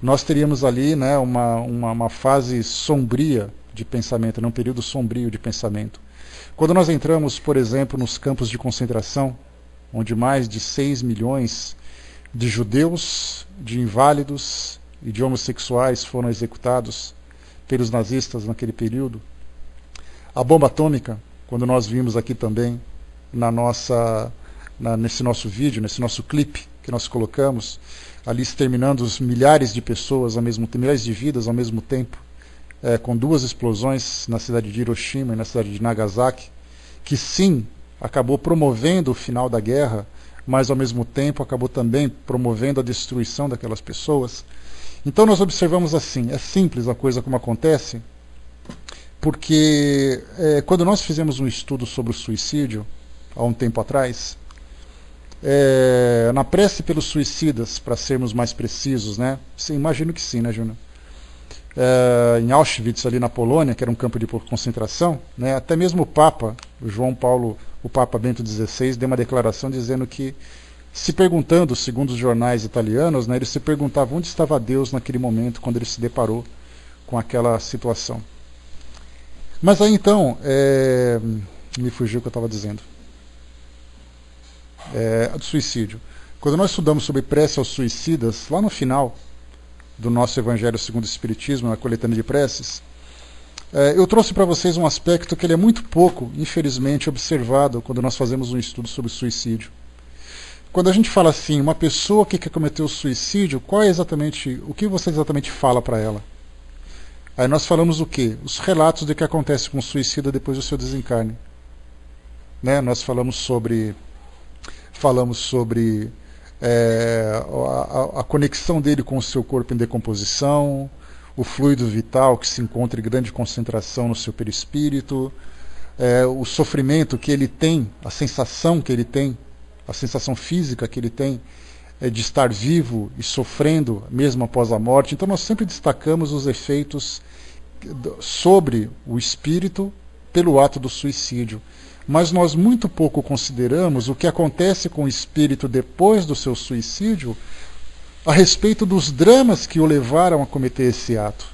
nós teríamos ali, né, uma fase sombria de pensamento, né, um período sombrio de pensamento. Quando nós entramos, por exemplo, nos campos de concentração, onde mais de 6 milhões de judeus, de inválidos e de homossexuais foram executados pelos nazistas naquele período, a bomba atômica, quando nós vimos aqui também nesse nosso vídeo, nesse nosso clipe que nós colocamos, ali exterminando os milhares de pessoas ao mesmo tempo, milhares de vidas ao mesmo tempo, com 2 explosões na cidade de Hiroshima e na cidade de Nagasaki, que sim, acabou promovendo o final da guerra, mas ao mesmo tempo acabou também promovendo a destruição daquelas pessoas. Então nós observamos assim, é simples a coisa como acontece, porque quando nós fizemos um estudo sobre o suicídio, há um tempo atrás, na prece pelos suicidas, para sermos mais precisos, né? Sim, imagino que sim, né, Júnior? Em Auschwitz, ali na Polônia, que era um campo de concentração, né, até mesmo o Papa, o Papa Bento XVI, deu uma declaração dizendo que, se perguntando, segundo os jornais italianos, né, ele se perguntava onde estava Deus naquele momento, quando ele se deparou com aquela situação. Mas aí então, me fugiu o que eu estava dizendo. Do suicídio. Quando nós estudamos sobre prece aos suicidas, lá no final do nosso Evangelho segundo o Espiritismo, na coletânea de preces, eu trouxe para vocês um aspecto que ele é muito pouco, infelizmente, observado quando nós fazemos um estudo sobre suicídio. Quando a gente fala assim, uma pessoa que quer cometer o suicídio, o que você exatamente fala para ela? Aí nós falamos o quê? Os relatos do que acontece com o suicida depois do seu desencarne. Né? Nós falamos sobre a conexão dele com o seu corpo em decomposição, o fluido vital que se encontra em grande concentração no seu perispírito, o sofrimento que ele tem, a sensação que ele tem, a sensação física que ele tem de estar vivo e sofrendo mesmo após a morte. Então nós sempre destacamos os efeitos sobre o espírito pelo ato do suicídio. Mas nós muito pouco consideramos o que acontece com o espírito depois do seu suicídio a respeito dos dramas que o levaram a cometer esse ato.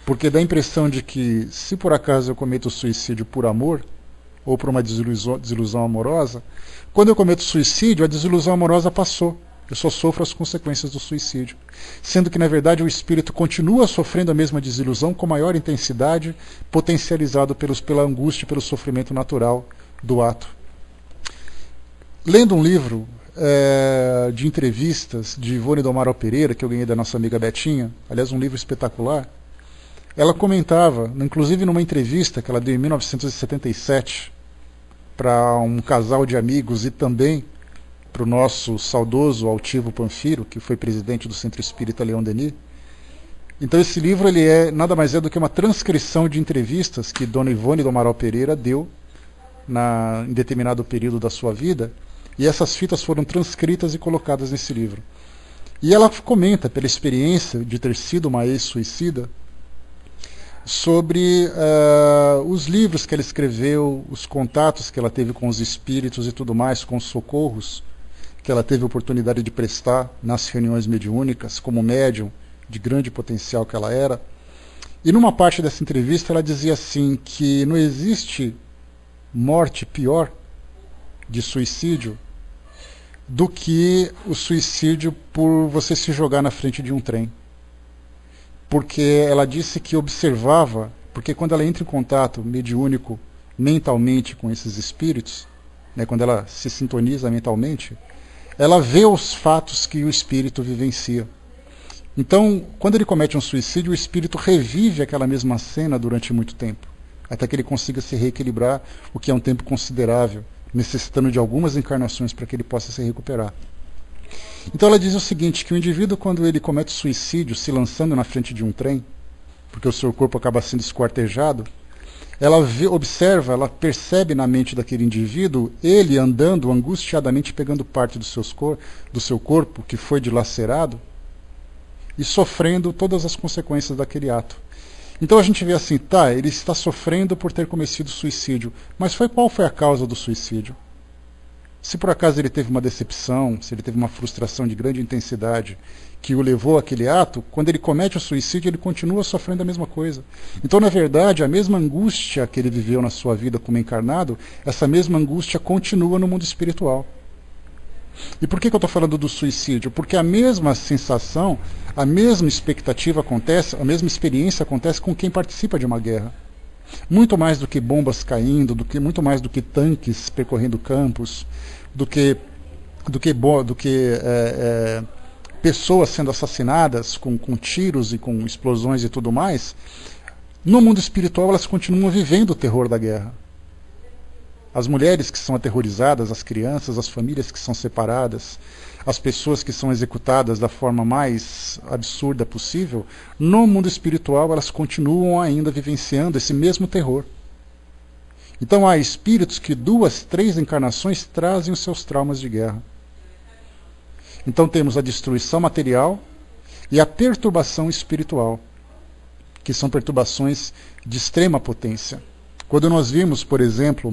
Porque dá a impressão de que, se por acaso eu cometo suicídio por amor, ou por uma desilusão amorosa, quando eu cometo suicídio, a desilusão amorosa passou. Eu só sofro as consequências do suicídio. Sendo que, na verdade, o espírito continua sofrendo a mesma desilusão com maior intensidade, potencializado pela angústia e pelo sofrimento natural do ato. Lendo um livro de entrevistas de Ivone do Amaral Pereira, que eu ganhei da nossa amiga Betinha, aliás, um livro espetacular, ela comentava, inclusive numa entrevista que ela deu em 1977, para um casal de amigos e também para o nosso saudoso Altivo Panfiro, que foi presidente do Centro Espírita Leão Denis. Então esse livro ele nada mais é do que uma transcrição de entrevistas que Dona Ivone do Amaral Pereira deu em determinado período da sua vida, e essas fitas foram transcritas e colocadas nesse livro. E ela comenta, pela experiência de ter sido uma ex-suicida, sobre os livros que ela escreveu, os contatos que ela teve com os espíritos e tudo mais, com os socorros que ela teve a oportunidade de prestar nas reuniões mediúnicas, como médium de grande potencial que ela era. E numa parte dessa entrevista ela dizia assim, que não existe morte pior de suicídio do que o suicídio por você se jogar na frente de um trem. Porque ela disse que observava, porque quando ela entra em contato mediúnico mentalmente com esses espíritos, né, quando ela se sintoniza mentalmente, ela vê os fatos que o espírito vivencia. Então, quando ele comete um suicídio, o espírito revive aquela mesma cena durante muito tempo, até que ele consiga se reequilibrar, o que é um tempo considerável, necessitando de algumas encarnações para que ele possa se recuperar. Então ela diz o seguinte, que o indivíduo, quando ele comete suicídio se lançando na frente de um trem, porque o seu corpo acaba sendo esquartejado, ela observa, ela percebe na mente daquele indivíduo, ele andando angustiadamente, pegando parte do seu corpo, que foi dilacerado, e sofrendo todas as consequências daquele ato. Então a gente vê assim, tá, ele está sofrendo por ter cometido suicídio, mas qual foi a causa do suicídio? Se por acaso ele teve uma decepção, se ele teve uma frustração de grande intensidade que o levou àquele ato, quando ele comete o suicídio, ele continua sofrendo a mesma coisa. Então, na verdade, a mesma angústia que ele viveu na sua vida como encarnado, essa mesma angústia continua no mundo espiritual. E por que eu estou falando do suicídio? Porque a mesma sensação, a mesma expectativa acontece, a mesma experiência acontece com quem participa de uma guerra. Muito mais do que bombas caindo, muito mais do que tanques percorrendo campos, do que pessoas sendo assassinadas com tiros e com explosões e tudo mais. No mundo espiritual elas continuam vivendo o terror da guerra. As mulheres que são aterrorizadas, as crianças, as famílias que são separadas, as pessoas que são executadas da forma mais absurda possível, no mundo espiritual elas continuam ainda vivenciando esse mesmo terror. Então há espíritos que 2, 3 encarnações trazem os seus traumas de guerra. Então temos a destruição material e a perturbação espiritual, que são perturbações de extrema potência. Quando nós vimos, por exemplo,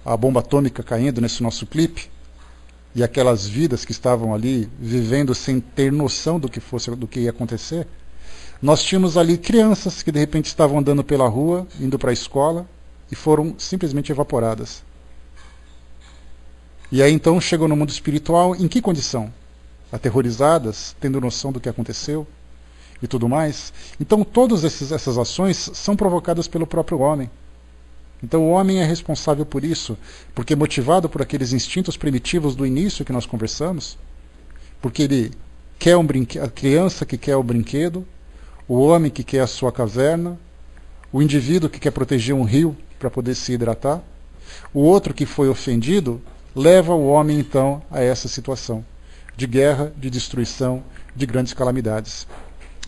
a bomba atômica caindo nesse nosso clipe, e aquelas vidas que estavam ali vivendo sem ter noção do que ia acontecer, nós tínhamos ali crianças que de repente estavam andando pela rua, indo para a escola, e foram simplesmente evaporadas. E aí então chegam no mundo espiritual em que condição? Aterrorizadas, tendo noção do que aconteceu e tudo mais. Então todas essas ações são provocadas pelo próprio homem. Então o homem é responsável por isso, porque motivado por aqueles instintos primitivos do início que nós conversamos, porque ele quer a criança que quer o brinquedo, o homem que quer a sua caverna, o indivíduo que quer proteger um rio para poder se hidratar, o outro que foi ofendido, leva o homem então a essa situação de guerra, de destruição, de grandes calamidades.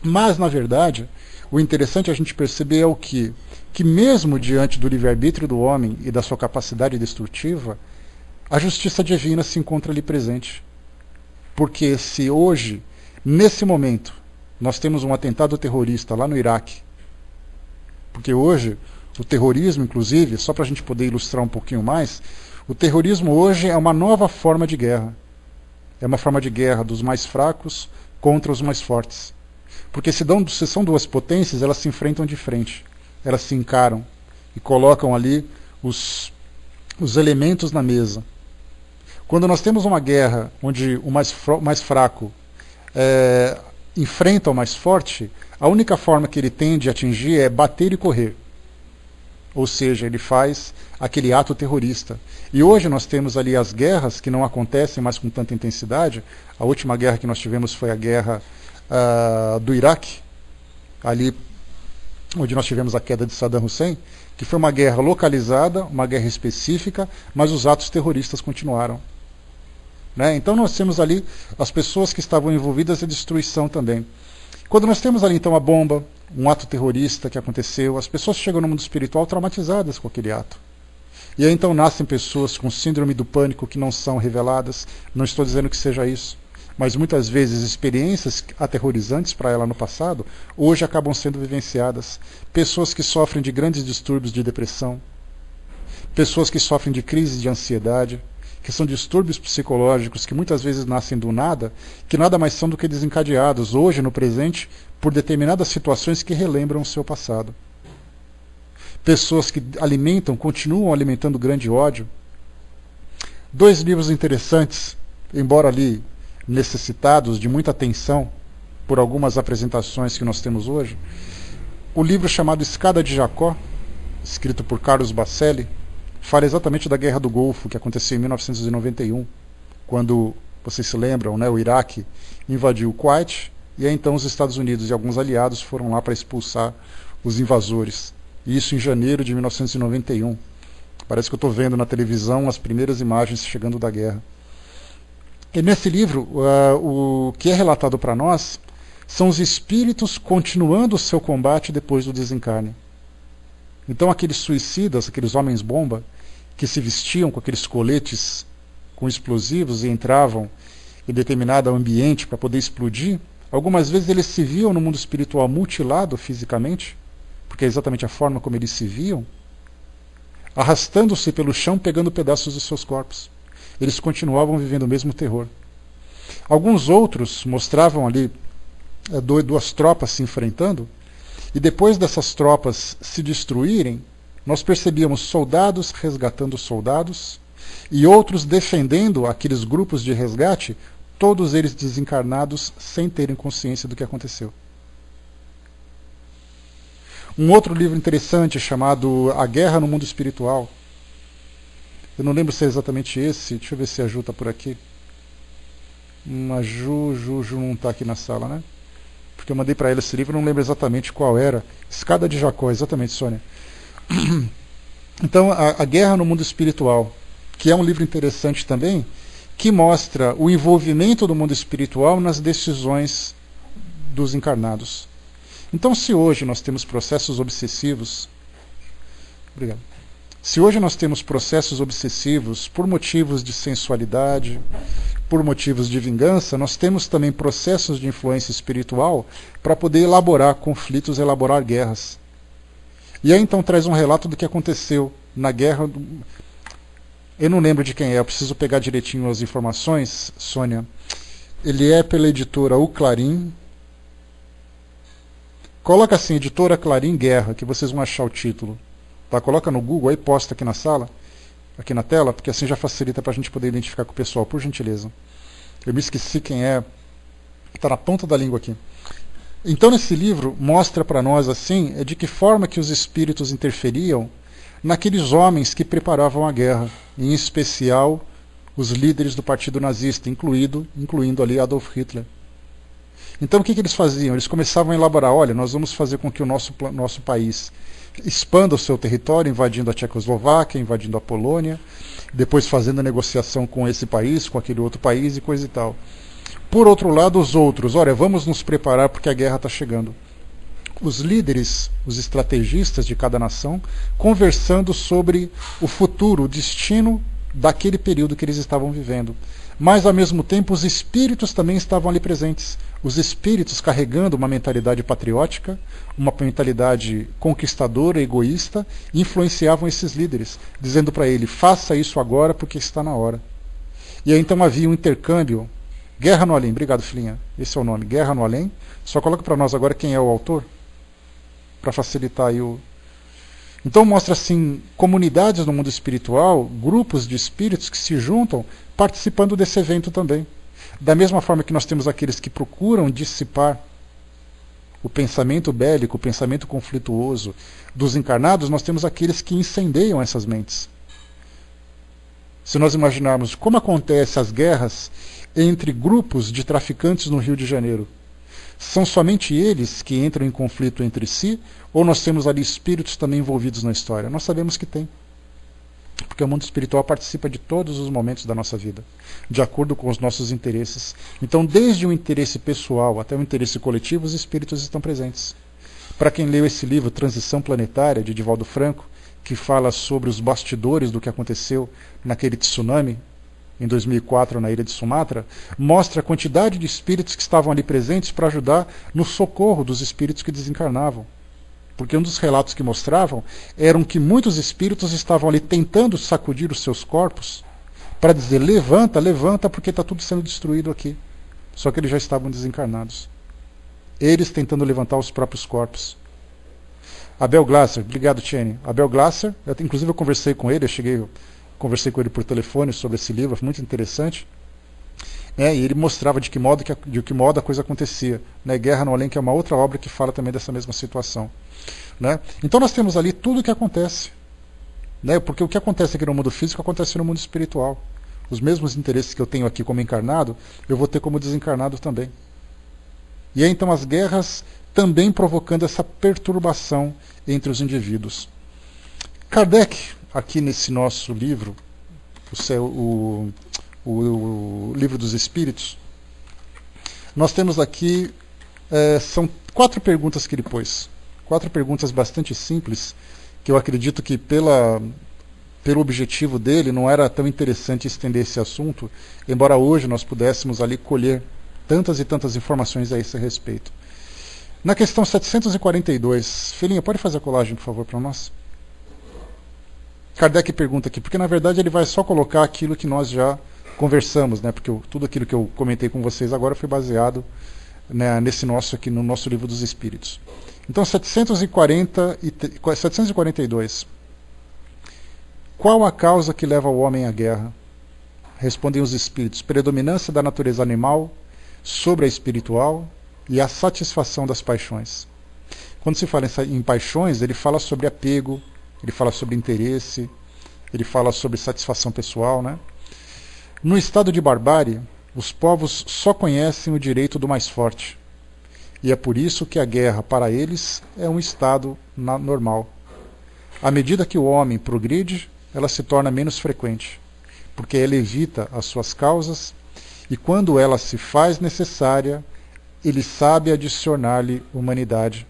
Mas, na verdade, o interessante a gente perceber é o que mesmo diante do livre-arbítrio do homem e da sua capacidade destrutiva, a justiça divina se encontra ali presente. Porque se hoje, nesse momento, nós temos um atentado terrorista lá no Iraque, porque hoje o terrorismo, inclusive, só para a gente poder ilustrar um pouquinho mais, o terrorismo hoje é uma nova forma de guerra. É uma forma de guerra dos mais fracos contra os mais fortes. Porque se são 2 potências, elas se enfrentam de frente. Elas se encaram e colocam ali os elementos na mesa. Quando nós temos uma guerra onde o mais fraco enfrenta o mais forte, a única forma que ele tem de atingir é bater e correr. Ou seja, ele faz aquele ato terrorista. E hoje nós temos ali as guerras que não acontecem mais com tanta intensidade. A última guerra que nós tivemos foi a guerra do Iraque, ali onde nós tivemos a queda de Saddam Hussein, que foi uma guerra localizada, uma guerra específica, mas os atos terroristas continuaram. Né? Então nós temos ali as pessoas que estavam envolvidas na destruição também. Quando nós temos ali então a bomba, um ato terrorista que aconteceu, as pessoas chegam no mundo espiritual traumatizadas com aquele ato. E aí então nascem pessoas com síndrome do pânico que não são reveladas. Não estou dizendo que seja isso, mas muitas vezes experiências aterrorizantes para ela no passado, hoje acabam sendo vivenciadas. Pessoas que sofrem de grandes distúrbios de depressão, pessoas que sofrem de crises de ansiedade, que são distúrbios psicológicos que muitas vezes nascem do nada, que nada mais são do que desencadeados hoje, no presente, por determinadas situações que relembram o seu passado. Pessoas que continuam alimentando grande ódio. 2 livros interessantes, embora ali necessitados de muita atenção por algumas apresentações que nós temos hoje. O livro chamado Escada de Jacó, escrito por Carlos Bacelli, fala exatamente da Guerra do Golfo, que aconteceu em 1991, quando, vocês se lembram, né, o Iraque invadiu o Kuwait, e aí então os Estados Unidos e alguns aliados foram lá para expulsar os invasores. Isso em janeiro de 1991. Parece que eu estou vendo na televisão as primeiras imagens chegando da guerra. E nesse livro, o que é relatado para nós são os espíritos continuando o seu combate depois do desencarne. Então aqueles suicidas, aqueles homens-bomba, que se vestiam com aqueles coletes com explosivos e entravam em determinado ambiente para poder explodir, algumas vezes eles se viam no mundo espiritual mutilado fisicamente, porque é exatamente a forma como eles se viam, arrastando-se pelo chão, pegando pedaços dos seus corpos. Eles continuavam vivendo o mesmo terror. Alguns outros mostravam ali duas tropas se enfrentando, e depois dessas tropas se destruírem, nós percebíamos soldados resgatando soldados, e outros defendendo aqueles grupos de resgate, todos eles desencarnados sem terem consciência do que aconteceu. Um outro livro interessante chamado A Guerra no Mundo Espiritual. Eu não lembro se é exatamente esse. Deixa eu ver se a Ju está por aqui. A Ju não está aqui na sala, né? Porque eu mandei para ela esse livro, não lembro exatamente qual era. Escada de Jacó, exatamente, Sônia. Então, a Guerra no Mundo Espiritual, que é um livro interessante também, que mostra o envolvimento do mundo espiritual nas decisões dos encarnados. Então, se hoje nós temos processos obsessivos, obrigado. Se hoje nós temos processos obsessivos por motivos de sensualidade, por motivos de vingança, nós temos também processos de influência espiritual para poder elaborar conflitos, elaborar guerras. E aí então traz um relato do que aconteceu na guerra. Eu não lembro de quem é, eu preciso pegar direitinho as informações, Sônia. Ele é pela editora O Clarim. Coloca assim, editora Clarim Guerra, que vocês vão achar o título. Tá? Coloca no Google, aí posta aqui na sala, aqui na tela, porque assim já facilita para a gente poder identificar com o pessoal, por gentileza. Eu me esqueci quem é, está na ponta da língua aqui. Então nesse livro mostra para nós assim, de que forma que os espíritos interferiam naqueles homens que preparavam a guerra, em especial os líderes do partido nazista, incluindo ali Adolf Hitler. Então o que eles faziam? Eles começavam a elaborar, olha, nós vamos fazer com que o nosso país expanda o seu território, invadindo a Tchecoslováquia, invadindo a Polônia, depois fazendo a negociação com esse país, com aquele outro país e coisa e tal. Por outro lado, os outros, olha, vamos nos preparar porque a guerra está chegando. Os líderes, os estrategistas de cada nação, conversando sobre o futuro, o destino daquele período que eles estavam vivendo. Mas, ao mesmo tempo, os espíritos também estavam ali presentes. Os espíritos carregando uma mentalidade patriótica, uma mentalidade conquistadora, egoísta, influenciavam esses líderes, dizendo para ele, faça isso agora porque está na hora. E aí então havia um intercâmbio. Guerra no Além, obrigado, filhinha. Esse é o nome, Guerra no Além. Só coloca para nós agora quem é o autor, para facilitar aí o... Então mostra assim, comunidades no mundo espiritual, grupos de espíritos que se juntam participando desse evento também. Da mesma forma que nós temos aqueles que procuram dissipar o pensamento bélico, o pensamento conflituoso dos encarnados, nós temos aqueles que incendeiam essas mentes. Se nós imaginarmos como acontecem as guerras entre grupos de traficantes no Rio de Janeiro, são somente eles que entram em conflito entre si, ou nós temos ali espíritos também envolvidos na história? Nós sabemos que tem. Porque o mundo espiritual participa de todos os momentos da nossa vida, de acordo com os nossos interesses. Então, desde o interesse pessoal até o interesse coletivo, os espíritos estão presentes. Para quem leu esse livro, Transição Planetária, de Divaldo Franco, que fala sobre os bastidores do que aconteceu naquele tsunami, em 2004 na ilha de Sumatra, mostra a quantidade de espíritos que estavam ali presentes para ajudar no socorro dos espíritos que desencarnavam. Porque um dos relatos que mostravam eram que muitos espíritos estavam ali tentando sacudir os seus corpos para dizer, levanta, levanta, porque está tudo sendo destruído aqui. Só que eles já estavam desencarnados. Eles tentando levantar os próprios corpos. Abel Glasser, obrigado, Tiene. Abel Glasser, inclusive eu conversei com ele, conversei com ele por telefone sobre esse livro, muito interessante. E ele mostrava de que modo a coisa acontecia. Guerra no Além, que é uma outra obra que fala também dessa mesma situação. Então nós temos ali tudo o que acontece. né? Porque o que acontece aqui no mundo físico acontece no mundo espiritual. Os mesmos interesses que eu tenho aqui como encarnado, eu vou ter como desencarnado também. E aí então as guerras também provocando essa perturbação entre os indivíduos. Kardec, aqui nesse nosso livro, o Livro dos Espíritos, nós temos aqui, são 4 perguntas que ele pôs. 4 perguntas bastante simples, que eu acredito que pelo objetivo dele não era tão interessante estender esse assunto, embora hoje nós pudéssemos ali colher tantas e tantas informações a esse respeito. Na questão 742, Felinha, pode fazer a colagem, por favor, para nós? Kardec pergunta aqui, porque na verdade ele vai só colocar aquilo que nós já conversamos, né? Porque tudo aquilo que eu comentei com vocês agora foi baseado, né, aqui no nosso Livro dos Espíritos. Então, 742. Qual a causa que leva o homem à guerra? Respondem os espíritos: predominância da natureza animal sobre a espiritual e a satisfação das paixões. Quando se fala em paixões, ele fala sobre apego, ele fala sobre interesse, ele fala sobre satisfação pessoal, né? No estado de barbárie, os povos só conhecem o direito do mais forte. E é por isso que a guerra, para eles, é um estado normal. À medida que o homem progride, ela se torna menos frequente, porque ela evita as suas causas, e quando ela se faz necessária, ele sabe adicionar-lhe humanidade.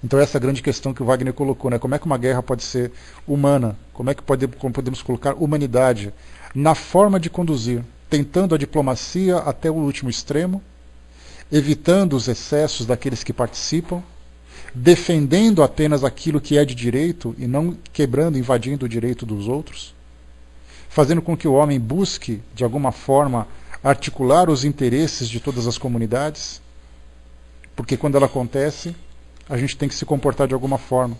Então essa é a grande questão que o Wagner colocou, né? Como é que uma guerra pode ser humana? Como podemos colocar humanidade na forma de conduzir, tentando a diplomacia até o último extremo, evitando os excessos daqueles que participam, defendendo apenas aquilo que é de direito e não quebrando, invadindo o direito dos outros, fazendo com que o homem busque, de alguma forma, articular os interesses de todas as comunidades, porque quando ela acontece, a gente tem que se comportar de alguma forma.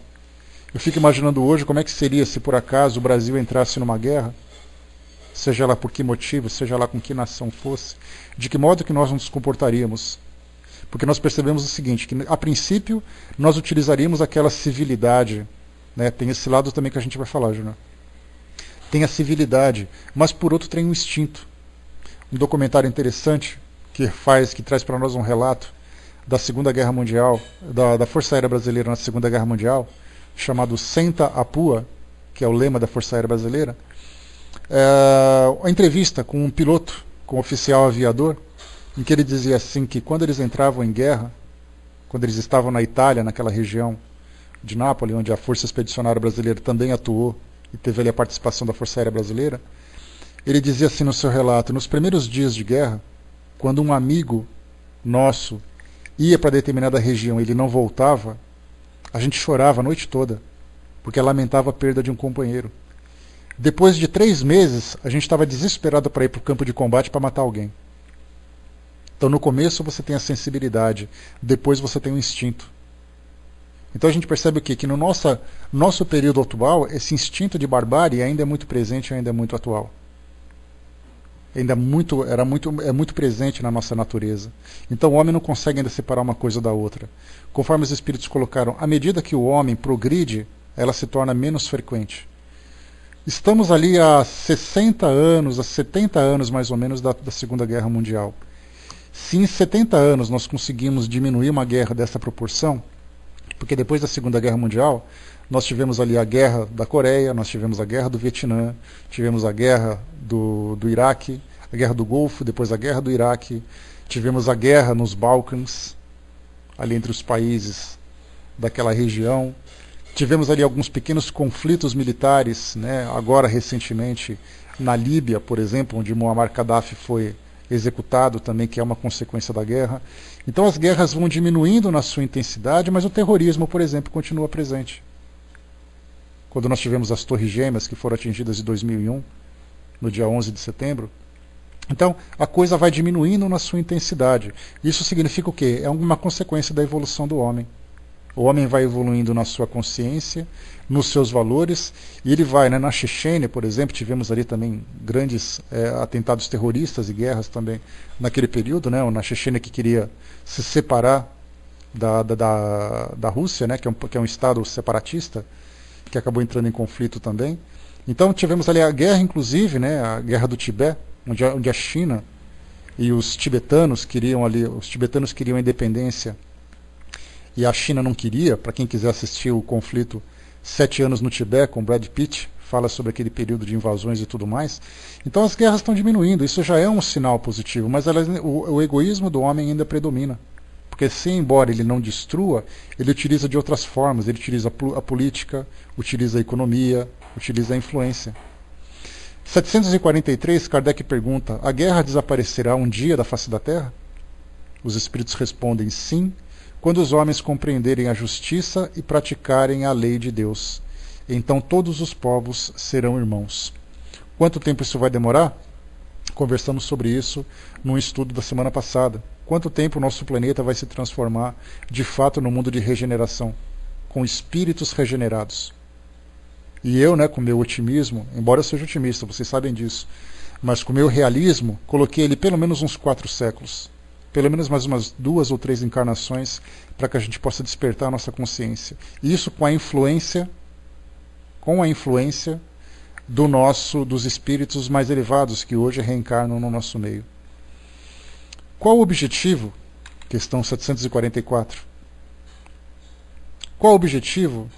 Eu fico imaginando hoje como é que seria se por acaso o Brasil entrasse numa guerra, seja lá por que motivo, seja lá com que nação fosse, de que modo que nós nos comportaríamos. Porque nós percebemos o seguinte, que a princípio nós utilizaríamos aquela civilidade, né? Tem esse lado também que a gente vai falar, Júnior. Tem a civilidade, mas por outro tem um instinto. Um documentário interessante que traz para nós um relato da Segunda Guerra Mundial, da Força Aérea Brasileira na Segunda Guerra Mundial, chamado Senta a Pua, que é o lema da Força Aérea Brasileira. A entrevista com um piloto, com um oficial aviador, em que ele dizia assim que quando eles entravam em guerra, quando eles estavam na Itália, naquela região de Nápoles, onde a Força Expedicionária Brasileira também atuou e teve ali a participação da Força Aérea Brasileira, ele dizia assim no seu relato: nos primeiros dias de guerra, quando um amigo nosso ia para determinada região e ele não voltava, a gente chorava a noite toda, porque lamentava a perda de um companheiro. Depois de 3 meses, a gente estava desesperado para ir para o campo de combate para matar alguém. Então no começo você tem a sensibilidade, depois você tem o instinto. Então a gente percebe o quê? Que no nosso período atual, esse instinto de barbárie ainda é muito presente, ainda é muito atual. É muito presente na nossa natureza. Então o homem não consegue ainda separar uma coisa da outra. Conforme os espíritos colocaram, à medida que o homem progride, ela se torna menos frequente. Estamos ali há 60 anos, há 70 anos mais ou menos da Segunda Guerra Mundial. Se em 70 anos nós conseguimos diminuir uma guerra dessa proporção, porque depois da Segunda Guerra Mundial, nós tivemos ali a guerra da Coreia, nós tivemos a guerra do Vietnã, tivemos a guerra do Iraque, a guerra do Golfo, depois a guerra do Iraque, tivemos a guerra nos Balcãs, ali entre os países daquela região, tivemos ali alguns pequenos conflitos militares, né, agora recentemente na Líbia, por exemplo, onde Muammar Gaddafi foi executado também, que é uma consequência da guerra. Então as guerras vão diminuindo na sua intensidade, mas o terrorismo, por exemplo, continua presente. Quando nós tivemos as Torres Gêmeas, que foram atingidas em 2001, no dia 11 de setembro. Então, a coisa vai diminuindo na sua intensidade. Isso significa o quê? É uma consequência da evolução do homem. O homem vai evoluindo na sua consciência, nos seus valores, e ele vai, né, na Chechênia, por exemplo, tivemos ali também grandes atentados terroristas e guerras também naquele período, né, na Chechênia que queria se separar da Rússia, né, que é um estado separatista, que acabou entrando em conflito também. Então tivemos ali a guerra, inclusive, né, a guerra do Tibete, onde a China e os tibetanos queriam a independência e a China não queria. Para quem quiser assistir o conflito 7 anos no Tibete com Brad Pitt, fala sobre aquele período de invasões e tudo mais. Então as guerras estão diminuindo, isso já é um sinal positivo, mas o egoísmo do homem ainda predomina. Porque se, embora ele não destrua, ele utiliza de outras formas, ele utiliza a política, utiliza a economia, utiliza a influência. 743, Kardec pergunta: a guerra desaparecerá um dia da face da Terra? Os espíritos respondem sim, quando os homens compreenderem a justiça e praticarem a lei de Deus. Então todos os povos serão irmãos. Quanto tempo isso vai demorar? Conversamos sobre isso num estudo da semana passada. Quanto tempo o nosso planeta vai se transformar de fato no mundo de regeneração, com espíritos regenerados? E eu, né, com meu otimismo, embora eu seja otimista, vocês sabem disso, mas com meu realismo, coloquei ele pelo menos uns 4 séculos. Pelo menos mais umas 2 ou 3 encarnações, para que a gente possa despertar a nossa consciência. E isso com a influência dos espíritos mais elevados que hoje reencarnam no nosso meio. Qual o objetivo? Questão 744. Qual o objetivo?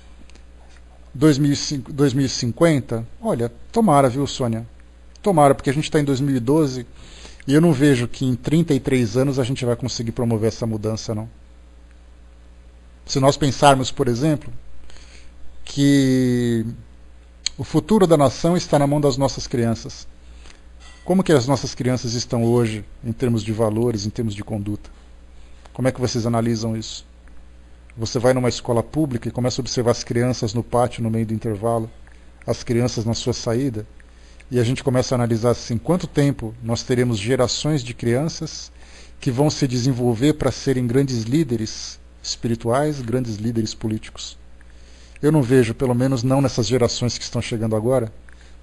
2050? Olha, tomara, viu, Sônia? Tomara, porque a gente está em 2012 e eu não vejo que em 33 anos a gente vai conseguir promover essa mudança, não. Se nós pensarmos, por exemplo, que o futuro da nação está na mão das nossas crianças. Como que as nossas crianças estão hoje em termos de valores, em termos de conduta? Como é que vocês analisam isso? Você vai numa escola pública e começa a observar as crianças no pátio no meio do intervalo, as crianças na sua saída, e a gente começa a analisar assim, quanto tempo nós teremos gerações de crianças que vão se desenvolver para serem grandes líderes espirituais, grandes líderes políticos. Eu não vejo, pelo menos não nessas gerações que estão chegando agora.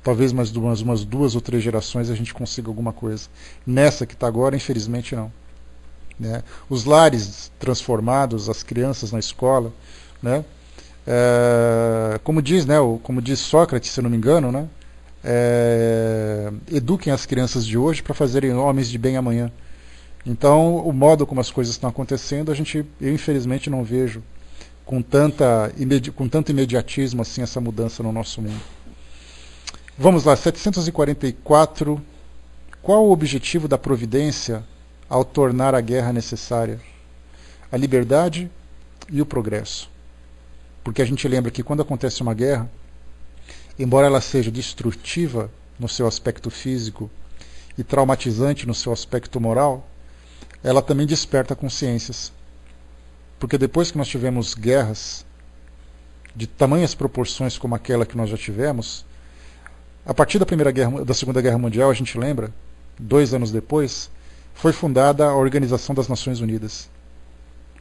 Talvez mais umas 2 ou 3 gerações a gente consiga alguma coisa. Nessa que está agora, infelizmente não. Né? Os lares transformados, as crianças na escola, né? Como diz Sócrates, se não me engano, né? Eduquem as crianças de hoje para fazerem homens de bem amanhã. Então, o modo como as coisas estão acontecendo, eu infelizmente não vejo com tanto imediatismo assim essa mudança no nosso mundo. Vamos lá, 744. Qual o objetivo da providência ao tornar a guerra necessária? A liberdade e o progresso. Porque a gente lembra que quando acontece uma guerra, embora ela seja destrutiva no seu aspecto físico e traumatizante no seu aspecto moral, ela também desperta consciências. Porque depois que nós tivemos guerras de tamanhas proporções como aquela que nós já tivemos, a partir da Segunda Guerra Mundial, a gente lembra, 2 anos depois, foi fundada a Organização das Nações Unidas,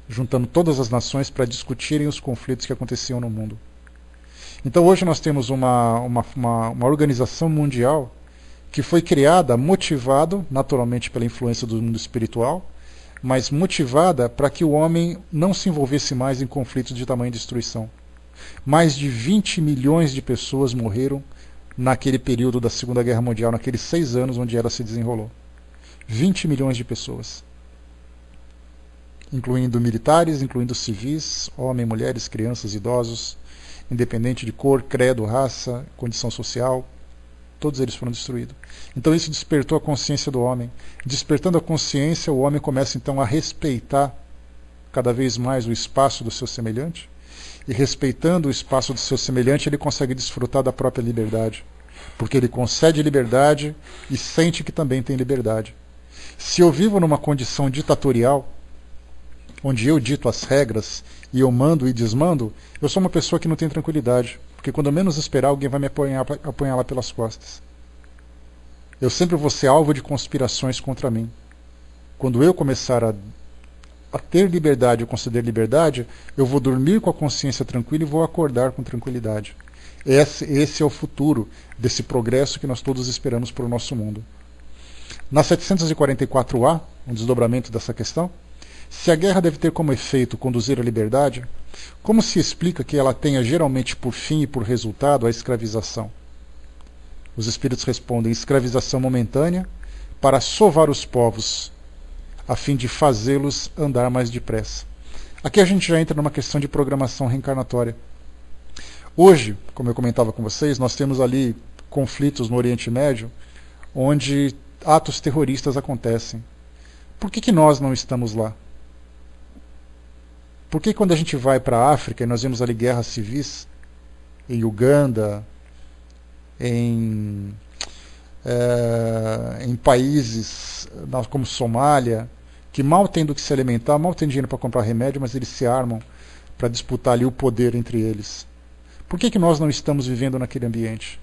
juntando todas as nações para discutirem os conflitos que aconteciam no mundo. Então hoje nós temos uma organização mundial que foi criada, motivado naturalmente pela influência do mundo espiritual, mas motivada para que o homem não se envolvesse mais em conflitos de tamanha destruição. Mais de 20 milhões de pessoas morreram naquele período da Segunda Guerra Mundial, naqueles 6 anos onde ela se desenrolou. 20 milhões de pessoas. Incluindo militares, incluindo civis, homens, mulheres, crianças, idosos, independente de cor, credo, raça, condição social, todos eles foram destruídos. Então isso despertou a consciência do homem. Despertando a consciência, o homem começa então a respeitar cada vez mais o espaço do seu semelhante, e respeitando o espaço do seu semelhante, ele consegue desfrutar da própria liberdade, porque ele concede liberdade e sente que também tem liberdade. Se eu vivo numa condição ditatorial, onde eu dito as regras e eu mando e desmando, eu sou uma pessoa que não tem tranquilidade, porque quando eu menos esperar, alguém vai me apunhalar pelas costas. Eu sempre vou ser alvo de conspirações contra mim. Quando eu começar a ter liberdade, ou conceder liberdade, eu vou dormir com a consciência tranquila e vou acordar com tranquilidade. Esse é o futuro desse progresso que nós todos esperamos para o nosso mundo. Na 744A, um desdobramento dessa questão, Se a guerra deve ter como efeito conduzir à liberdade, como se explica que ela tenha geralmente por fim e por resultado a escravização? Os espíritos respondem: escravização momentânea para sovar os povos, a fim de fazê-los andar mais depressa. Aqui a gente já entra numa questão de programação reencarnatória. Hoje, como eu comentava com vocês, nós temos ali conflitos no Oriente Médio, onde atos terroristas acontecem. Por que nós não estamos lá? Por que quando a gente vai para a África e nós vemos ali guerras civis, em Uganda, em países como Somália, que mal têm do que se alimentar, mal têm dinheiro para comprar remédio, mas eles se armam para disputar ali o poder entre eles? Por que nós não estamos vivendo naquele ambiente?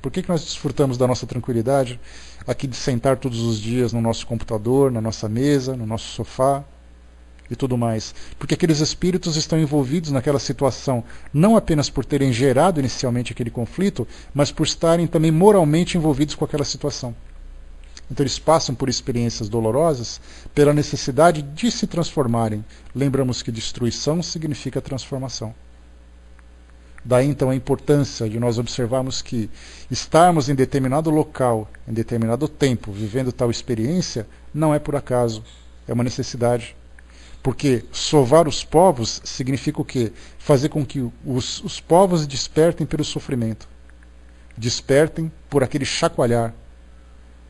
Por que nós desfrutamos da nossa tranquilidade aqui de sentar todos os dias no nosso computador, na nossa mesa, no nosso sofá e tudo mais? Porque aqueles espíritos estão envolvidos naquela situação não apenas por terem gerado inicialmente aquele conflito, mas por estarem também moralmente envolvidos com aquela situação. Então eles passam por experiências dolorosas pela necessidade de se transformarem. Lembramos que destruição significa transformação. Daí então a importância de nós observarmos que estarmos em determinado local, em determinado tempo, vivendo tal experiência, não é por acaso, é uma necessidade. Porque sovar os povos significa o quê? Fazer com que os povos despertem pelo sofrimento, despertem por aquele chacoalhar.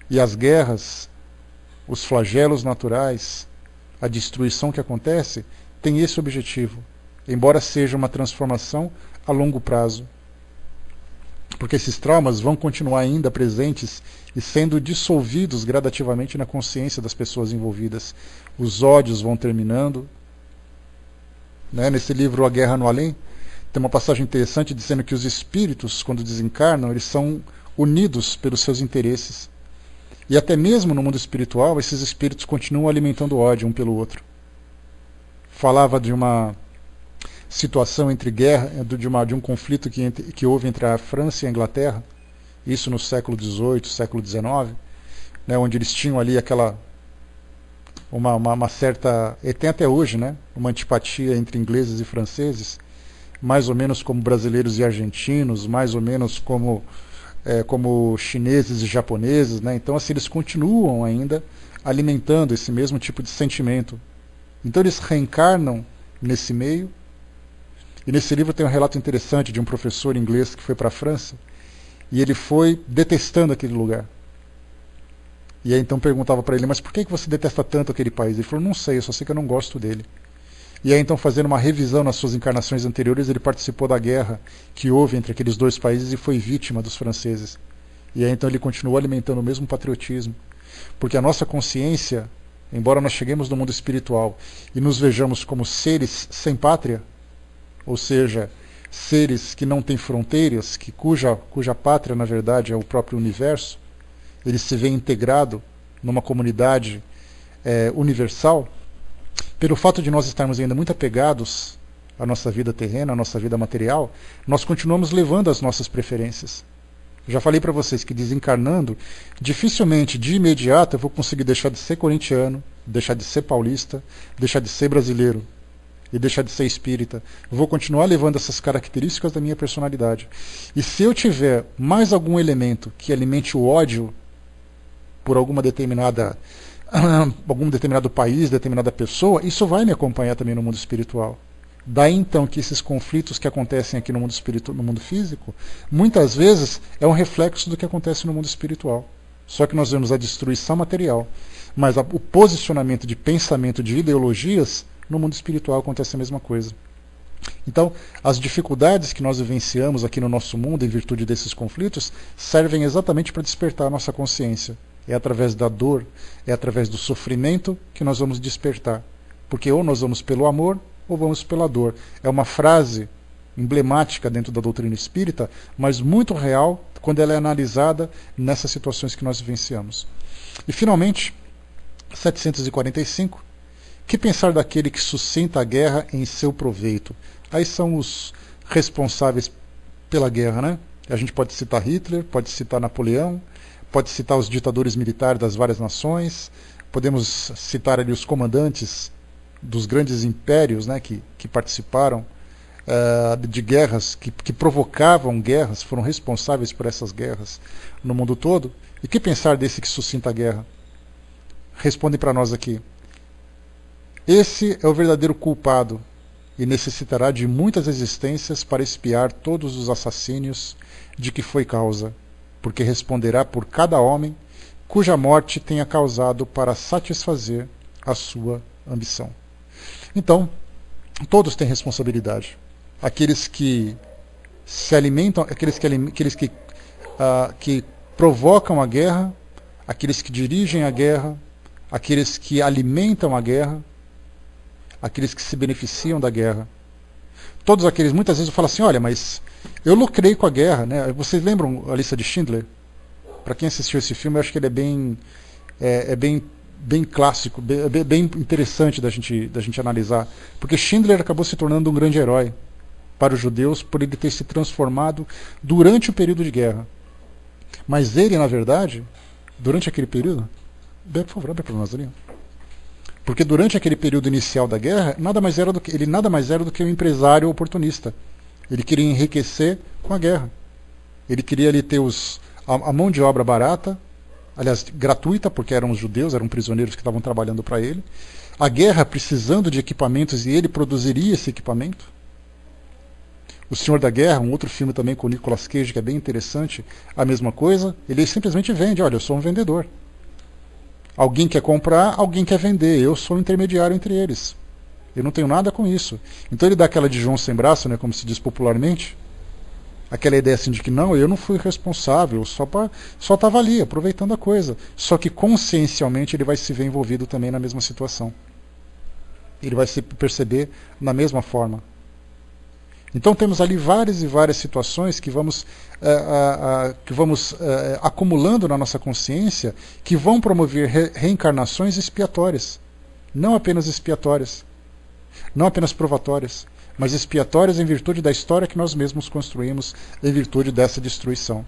E as guerras, os flagelos naturais, a destruição que acontece, tem esse objetivo, embora seja uma transformação a longo prazo. Porque esses traumas vão continuar ainda presentes e sendo dissolvidos gradativamente na consciência das pessoas envolvidas. Os ódios vão terminando. Nesse livro A Guerra no Além, tem uma passagem interessante dizendo que os espíritos, quando desencarnam, eles são unidos pelos seus interesses. E até mesmo no mundo espiritual, esses espíritos continuam alimentando ódio um pelo outro. Falava de uma situação entre guerra, de um conflito que houve entre a França e a Inglaterra, isso no século XVIII, século XIX, onde eles tinham ali uma certa, e tem até hoje, uma antipatia entre ingleses e franceses, mais ou menos como brasileiros e argentinos, mais ou menos como chineses e japoneses, Então assim, eles continuam ainda alimentando esse mesmo tipo de sentimento. Então eles reencarnam nesse meio. E nesse livro tem um relato interessante de um professor inglês que foi para a França e ele foi detestando aquele lugar. E aí então perguntava para ele: mas por que você detesta tanto aquele país? Ele falou: não sei, eu só sei que eu não gosto dele. E aí então, fazendo uma revisão nas suas encarnações anteriores, ele participou da guerra que houve entre aqueles dois países e foi vítima dos franceses. E aí então ele continuou alimentando o mesmo patriotismo. Porque a nossa consciência, embora nós cheguemos no mundo espiritual e nos vejamos como seres sem pátria, ou seja, seres que não têm fronteiras, cuja pátria, na verdade, é o próprio universo, ele se vê integrado numa comunidade universal, pelo fato de nós estarmos ainda muito apegados à nossa vida terrena, à nossa vida material, nós continuamos levando as nossas preferências. Já falei para vocês que desencarnando, dificilmente, de imediato, eu vou conseguir deixar de ser corintiano, deixar de ser paulista, deixar de ser brasileiro e deixar de ser espírita. Eu vou continuar levando essas características da minha personalidade. E se eu tiver mais algum elemento que alimente o ódio por algum determinado país, determinada pessoa, isso vai me acompanhar também no mundo espiritual. Daí então que esses conflitos que acontecem aqui no mundo espiritual, no mundo físico, muitas vezes é um reflexo do que acontece no mundo espiritual. Só que nós vemos a destruição material, mas o posicionamento de pensamento, de ideologias, no mundo espiritual acontece a mesma coisa. Então, as dificuldades que nós vivenciamos aqui no nosso mundo em virtude desses conflitos servem exatamente para despertar a nossa consciência. É através da dor, é através do sofrimento que nós vamos despertar. Porque ou nós vamos pelo amor ou vamos pela dor. É uma frase emblemática dentro da doutrina espírita, mas muito real quando ela é analisada nessas situações que nós vivenciamos. E finalmente, 745, que pensar daquele que sustenta a guerra em seu proveito? Aí são os responsáveis pela guerra, A gente pode citar Hitler, pode citar Napoleão, pode citar os ditadores militares das várias nações, podemos citar ali os comandantes dos grandes impérios, né, que participaram de guerras, que provocavam guerras, foram responsáveis por essas guerras no mundo todo. E que pensar desse que suscita a guerra? Respondem para nós aqui. Esse é o verdadeiro culpado e necessitará de muitas existências para expiar todos os assassínios de que foi causa, porque responderá por cada homem cuja morte tenha causado para satisfazer a sua ambição. Então, todos têm responsabilidade. Aqueles que se alimentam, aqueles que provocam a guerra, aqueles que dirigem a guerra, aqueles que alimentam a guerra, aqueles que se beneficiam da guerra. Todos aqueles, muitas vezes eu falo assim, olha, mas eu lucrei com a guerra, né? Vocês lembram a lista de Schindler? Para quem assistiu esse filme, eu acho que ele é bem clássico, bem interessante da gente analisar, porque Schindler acabou se tornando um grande herói para os judeus por ele ter se transformado durante o período de guerra. Mas ele, na verdade, durante aquele período, por favor, abre para nós ali. Porque durante aquele período inicial da guerra, ele nada mais era do que um empresário oportunista. Ele queria enriquecer com a guerra. Ele queria ali ter a mão de obra barata, aliás, gratuita, porque eram os judeus, eram prisioneiros que estavam trabalhando para ele. A guerra precisando de equipamentos e ele produziria esse equipamento. O Senhor da Guerra, um outro filme também com o Nicolas Cage, que é bem interessante, a mesma coisa. Ele simplesmente vende, olha, eu sou um vendedor. Alguém quer comprar, alguém quer vender. Eu sou o intermediário entre eles. Eu não tenho nada com isso. Então ele dá aquela de João sem braço, né, como se diz popularmente. Aquela ideia assim de que não, eu não fui responsável, só estava ali, aproveitando a coisa. Só que consciencialmente ele vai se ver envolvido também na mesma situação. Ele vai se perceber na mesma forma. Então temos ali várias e várias situações que vamos acumulando na nossa consciência, que vão promover reencarnações expiatórias. Não apenas expiatórias, não apenas provatórias, mas expiatórias em virtude da história que nós mesmos construímos, em virtude dessa destruição.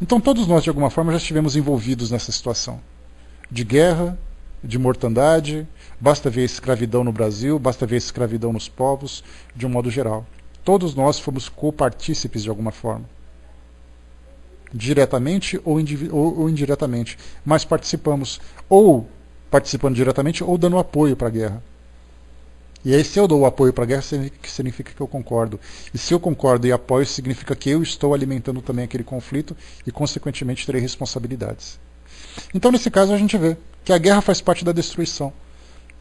Então todos nós, de alguma forma, já estivemos envolvidos nessa situação de guerra, de mortandade. Basta ver a escravidão no Brasil, basta ver a escravidão nos povos, de um modo geral. Todos nós fomos copartícipes de alguma forma. Diretamente ou indiretamente. Mas participamos, ou participando diretamente, ou dando apoio para a guerra. E aí, se eu dou apoio para a guerra, significa que eu concordo. E se eu concordo e apoio, significa que eu estou alimentando também aquele conflito e, consequentemente, terei responsabilidades. Então, nesse caso, a gente vê que a guerra faz parte da destruição.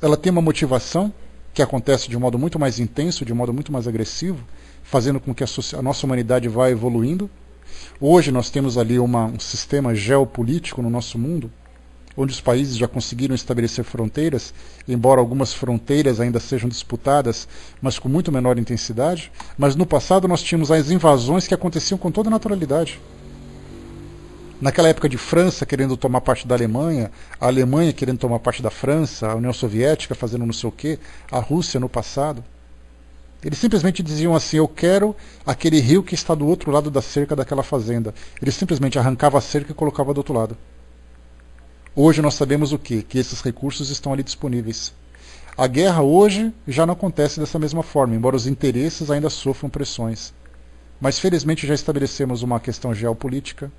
Ela tem uma motivação que acontece de um modo muito mais intenso, de um modo muito mais agressivo, fazendo com que a nossa humanidade vá evoluindo. Hoje nós temos ali um sistema geopolítico no nosso mundo, onde os países já conseguiram estabelecer fronteiras, embora algumas fronteiras ainda sejam disputadas, mas com muito menor intensidade. Mas no passado nós tínhamos as invasões que aconteciam com toda naturalidade. Naquela época de França querendo tomar parte da Alemanha, a Alemanha querendo tomar parte da França, a União Soviética fazendo não sei o quê, a Rússia no passado. Eles simplesmente diziam assim, eu quero aquele rio que está do outro lado da cerca daquela fazenda. Eles simplesmente arrancavam a cerca e colocavam do outro lado. Hoje nós sabemos o quê? Que esses recursos estão ali disponíveis. A guerra hoje já não acontece dessa mesma forma, embora os interesses ainda sofram pressões. Mas felizmente já estabelecemos uma questão geopolítica.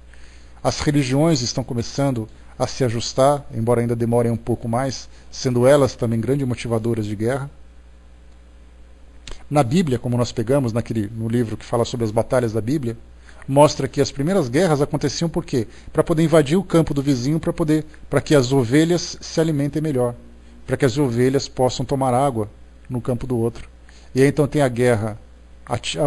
As religiões estão começando a se ajustar, embora ainda demorem um pouco mais, sendo elas também grandes motivadoras de guerra. Na Bíblia, como nós pegamos no livro que fala sobre as batalhas da Bíblia, mostra que as primeiras guerras aconteciam por quê? Para poder invadir o campo do vizinho, para que as ovelhas se alimentem melhor, para que as ovelhas possam tomar água no campo do outro. E aí então tem a guerra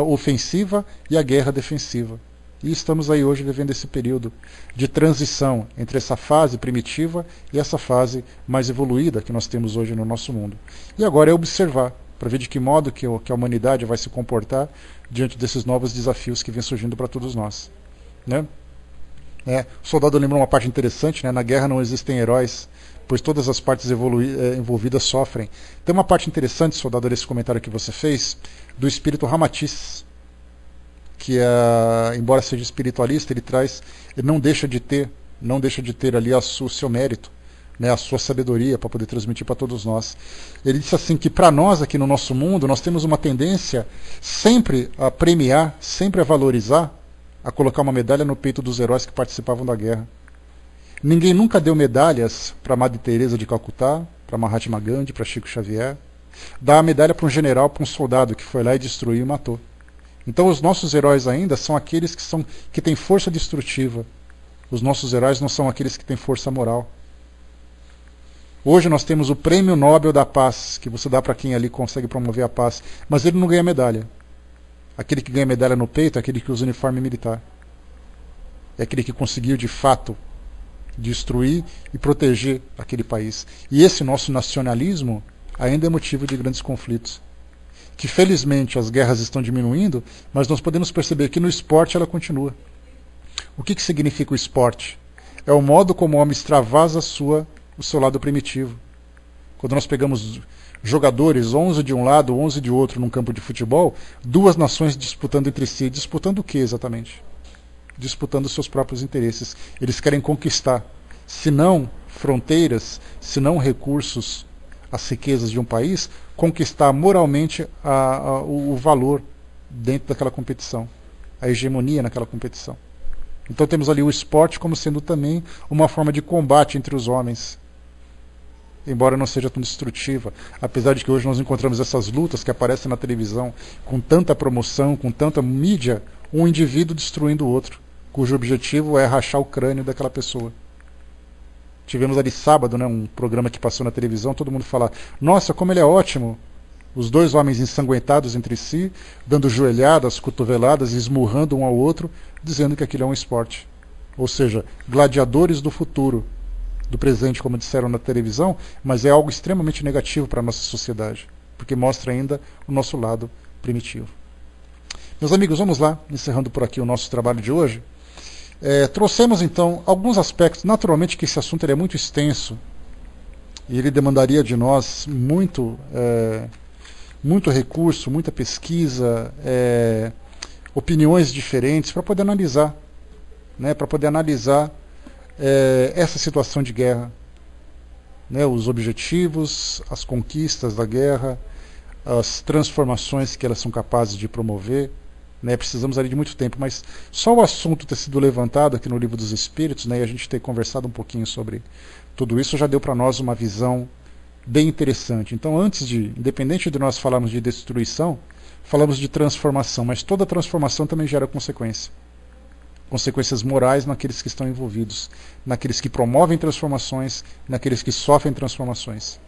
ofensiva e a guerra defensiva. E estamos aí hoje vivendo esse período de transição entre essa fase primitiva e essa fase mais evoluída que nós temos hoje no nosso mundo. E agora é observar, para ver de que modo que a humanidade vai se comportar diante desses novos desafios que vêm surgindo para todos nós. Né? O soldado lembrou uma parte interessante, né? Na guerra não existem heróis, pois todas as partes envolvidas sofrem. Tem uma parte interessante, soldado, desse comentário que você fez, do espírito Ramatiz, que embora seja espiritualista, ele não deixa de ter ali o seu mérito, né, a sua sabedoria para poder transmitir para todos nós. Ele disse assim que para nós aqui no nosso mundo, nós temos uma tendência sempre a premiar, sempre a valorizar, a colocar uma medalha no peito dos heróis que participavam da guerra. Ninguém nunca deu medalhas para Madre Teresa de Calcutá, para Mahatma Gandhi, para Chico Xavier. Dá a medalha para um general, para um soldado que foi lá e destruiu e matou. Então os nossos heróis ainda são aqueles que têm força destrutiva. Os nossos heróis não são aqueles que têm força moral. Hoje nós temos o Prêmio Nobel da Paz, que você dá para quem ali consegue promover a paz, mas ele não ganha medalha. Aquele que ganha medalha no peito é aquele que usa uniforme militar. É aquele que conseguiu de fato destruir e proteger aquele país. E esse nosso nacionalismo ainda é motivo de grandes conflitos. Que felizmente as guerras estão diminuindo, mas nós podemos perceber que no esporte ela continua. O que significa o esporte? É o modo como o homem extravasa o seu lado primitivo. Quando nós pegamos jogadores, 11 de um lado, 11 de outro, num campo de futebol, duas nações disputando entre si. Disputando o que exatamente? Disputando seus próprios interesses. Eles querem conquistar, se não fronteiras, se não recursos, as riquezas de um país, conquistar moralmente o valor dentro daquela competição, a hegemonia naquela competição. Então temos ali o esporte como sendo também uma forma de combate entre os homens, embora não seja tão destrutiva, apesar de que hoje nós encontramos essas lutas que aparecem na televisão com tanta promoção, com tanta mídia, um indivíduo destruindo o outro, cujo objetivo é rachar o crânio daquela pessoa. Tivemos ali sábado, né, um programa que passou na televisão, todo mundo fala, nossa, como ele é ótimo, os dois homens ensanguentados entre si, dando joelhadas, cotoveladas, esmurrando um ao outro, dizendo que aquilo é um esporte. Ou seja, gladiadores do futuro, do presente, como disseram na televisão, mas é algo extremamente negativo para a nossa sociedade, porque mostra ainda o nosso lado primitivo. Meus amigos, vamos lá, encerrando por aqui o nosso trabalho de hoje. Trouxemos então alguns aspectos, naturalmente que esse assunto é muito extenso, e ele demandaria de nós muito recurso, muita pesquisa, opiniões diferentes para poder analisar, né, essa situação de guerra, né, os objetivos, as conquistas da guerra, as transformações que elas são capazes de promover, né, precisamos ali de muito tempo, mas só o assunto ter sido levantado aqui no Livro dos Espíritos, né, e a gente ter conversado um pouquinho sobre tudo isso já deu para nós uma visão bem interessante. Então, independente de nós falarmos de destruição, falamos de transformação, mas toda transformação também gera consequências morais naqueles que estão envolvidos, naqueles que promovem transformações, naqueles que sofrem transformações.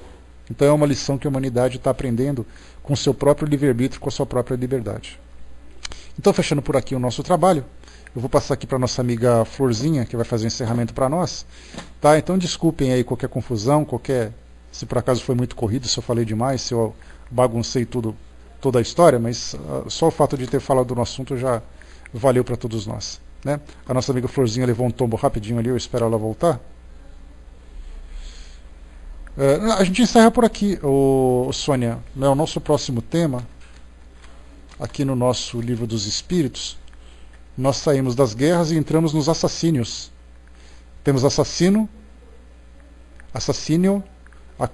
Então é uma lição que a humanidade está aprendendo com o seu próprio livre-arbítrio, com a sua própria liberdade. Então, fechando por aqui o nosso trabalho, eu vou passar aqui para a nossa amiga Florzinha, que vai fazer o encerramento para nós. Tá? Então desculpem aí qualquer confusão, se por acaso foi muito corrido, se eu falei demais, se eu baguncei toda a história, mas só o fato de ter falado no assunto já valeu para todos nós. Né? A nossa amiga Florzinha levou um tombo rapidinho ali, eu espero ela voltar. A gente encerra por aqui, Sônia, né? O nosso próximo tema, aqui no nosso Livro dos Espíritos, nós saímos das guerras e entramos nos assassínios. Temos assassínio,